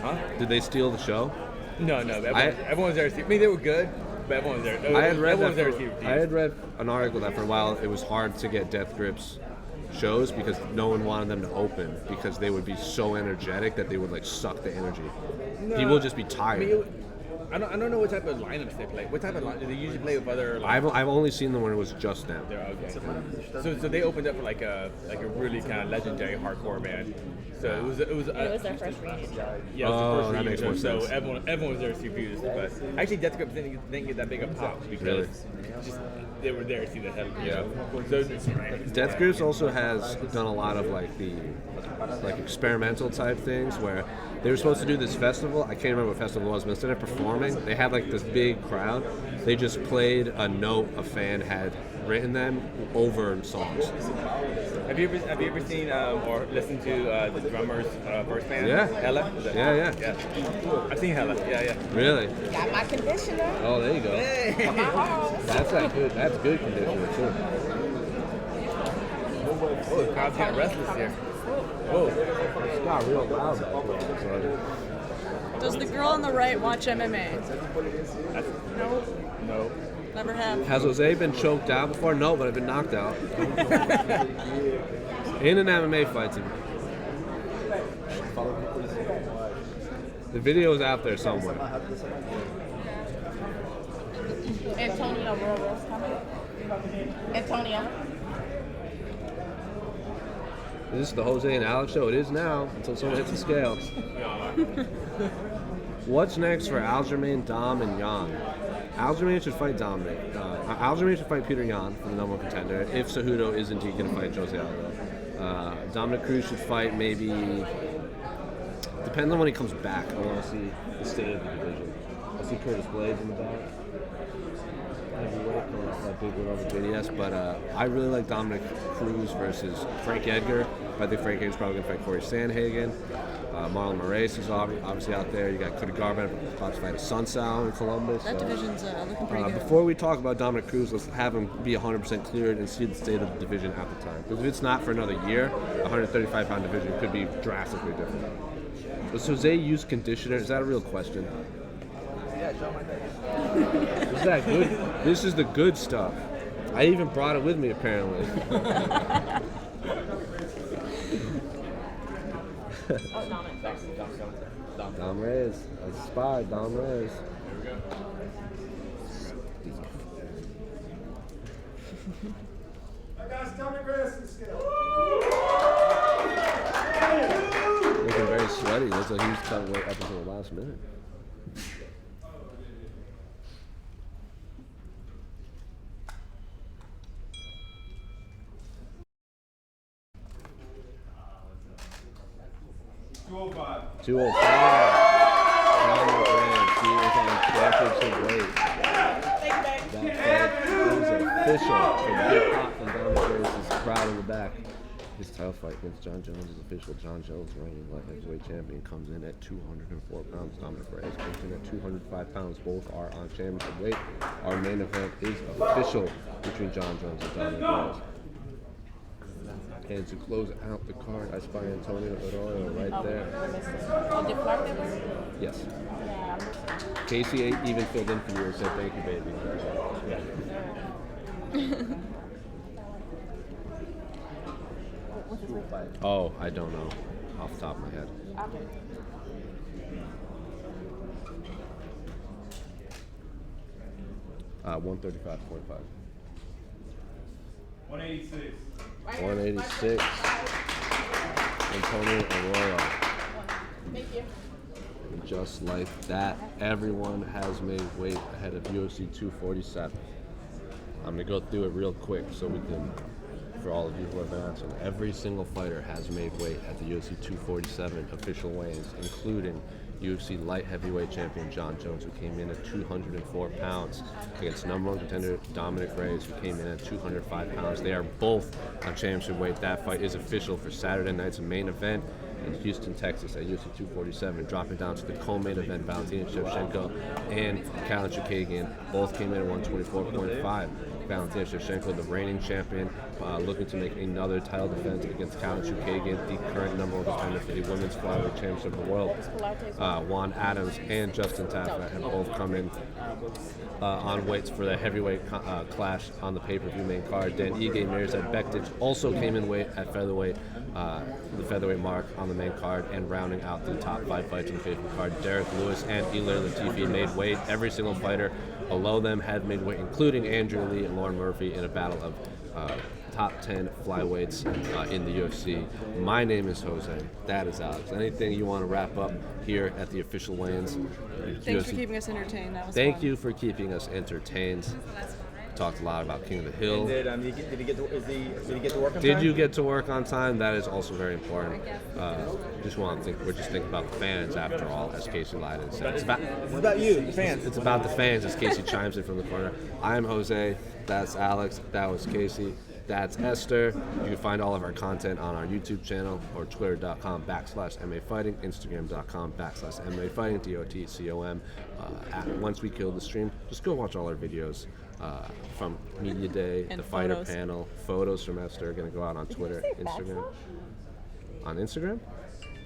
Huh? Did they steal the show? No. Everyone was there to see. I mean, they were good, but everyone was there. I had read everyone that. was there to see I had read an article that for a while it was hard to get Death Grip's shows because no one wanted them to open because they would be so energetic that they would like suck the energy. People would just be tired. I don't know what type of lineups they play. What type of lineups do they usually play with other? I've only seen them when it was just them. So they opened up for like a really kind of legendary hardcore band. So it was It was their first reunion show. Yeah, it was the first that makes more reunion, sense. So everyone was there to see Refused, but actually Death Grip didn't get that big a pop because Really? just they were there to see the hell. Yeah. So Death Grips also has done a lot of like the experimental type things where they were supposed to do this festival. I can't remember what festival it was, but instead of performing, they had like this big crowd. They just played a note a fan had written them over songs. Have you ever seen or listened to the drummer's first band? Yeah. Hella? Yeah. I've seen Hella. Yeah. Really? Got my conditioner. Oh, there you go. Come on. That's good conditioner too. Oh, the crowd's getting restless here. Whoa, it's got real loud back there. Does the girl on the right watch MMA? No. Never have. Has Jose been choked out before? No, but I've been knocked out. In an MMA fight. The video is out there somewhere. Antonio Reyes coming. Antonio. Is this the Jose and Alex show? It is now, until someone hits the scale. What's next for Aljamain, Dom, and Jan? Aljamain should fight Dominic. Aljamain should fight Peter Yan for the number one contender, if Cejudo is indeed going to fight Jose Aldo. Dominic Cruz should fight maybe... Depends on when he comes back. I want to see the state of the division. I see Curtis Blades in the back. Heavyweight, that big one over JDS, but I really like Dominic Cruz versus Frank Edgar. I think Frank Edgar's probably going to fight Corey Sandhagen. Marlon Moraes is obviously out there. You got Cody Garbrandt about to fight Sunsao in Columbus. That division's looking pretty good. Before we talk about Dominic Cruz, let's have him be 100% cleared and see the state of the division at the time. Because if it's not for another year, a 135-pound division could be drastically different. Does Jose use conditioner? Is that a real question? Yeah, Joe, my face. Is that good? This is the good stuff. I even brought it with me, apparently. Dom Reyes. I spied Dom Reyes. I got stomach rest and scale. Looking very sweaty. Looks like he was cutting weight up until the last minute. $205. He is on championship weight. That fight is official. So the big pop from Dominic Reyes is proud in the back. His title fight against John Jones is official. John Jones, reigning light heavyweight champion, comes in at 204 pounds. Dominic Reyes comes in at 205 pounds. Both are on championship weight. Our main event is official between John Jones and Dominic Reyes. And to close out the card, I spy Antonio Arroyo right there. Yes. Casey even filled in for you and said, "Thank you, baby." Oh, I don't know off the top of my head. Okay. Uh, 135.45. 186. 186. Antonio Arroyo. Thank you. And just like that, everyone has made weight ahead of UFC 247. I'm going to go through it real quick so we can, for all of you who have been answering, every single fighter has made weight at the UFC 247 official weigh-ins, including UFC light heavyweight champion John Jones, who came in at 204 pounds, against number one contender Dominic Reyes, who came in at 205 pounds. They are both on championship weight. That fight is official for Saturday night's main event in Houston, Texas at UFC 247, dropping down to the co-main event. Valentina Shevchenko and Khalid Chukagian both came in at 124.5. Valentina Shevchenko, the reigning champion, looking to make another title defense against Khalid Chukagian, the current number one contender for the women's flyweight championship of the world. Juan Adams and Justin Tafa have both come in on weights for the heavyweight clash on the pay-per-view main card. Dan Ige Mirzad Bektic also came in weight at featherweight, the featherweight mark on the main card, and rounding out the top 5 fights on the pay-per-view card, Derek Lewis and Ilir Latifi made weight. Every single fighter below them had made weight, including Andrew Lee and Lauren Murphy, in a battle of top 10 flyweights in the UFC. My name is Jose. That is Alex. Anything you want to wrap up here at the official weigh-ins? Thanks for keeping us entertained. That was Thank fun. you for keeping us entertained. Talked a lot about King of the Hill. And did he get to work on time? Did you get to work on time? That is also very important. We're just thinking about the fans after all, as Casey Leiden said. It's about you, the fans. It's about the fans, as Casey chimes in from the corner. I'm Jose. That's Alex. That was Casey. That's Esther. You can find all of our content on our YouTube channel or twitter.com/MAfighting, Instagram.com/MAfighting, DOTCOM. Once we kill the stream, just go watch all our videos from Media Day, And the fighter photos. panel, photos from Esther are going to go out on Twitter, Instagram. On Instagram?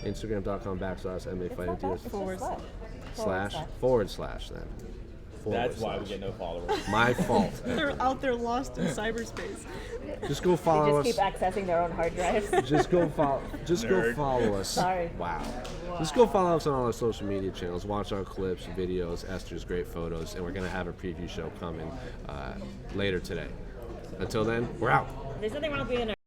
Instagram.com/MAfighting, // then. That's why we get no followers. My fault. They're out there lost in cyberspace. Just go They follow just us. keep accessing their own hard drives. Just go follow. Just go Nerd. follow us. Sorry. Wow. Just go follow us on all our social media channels. Watch our clips, videos, Esther's great photos, and we're gonna have a preview show coming later today. Until then, we're out. There's nothing wrong with being a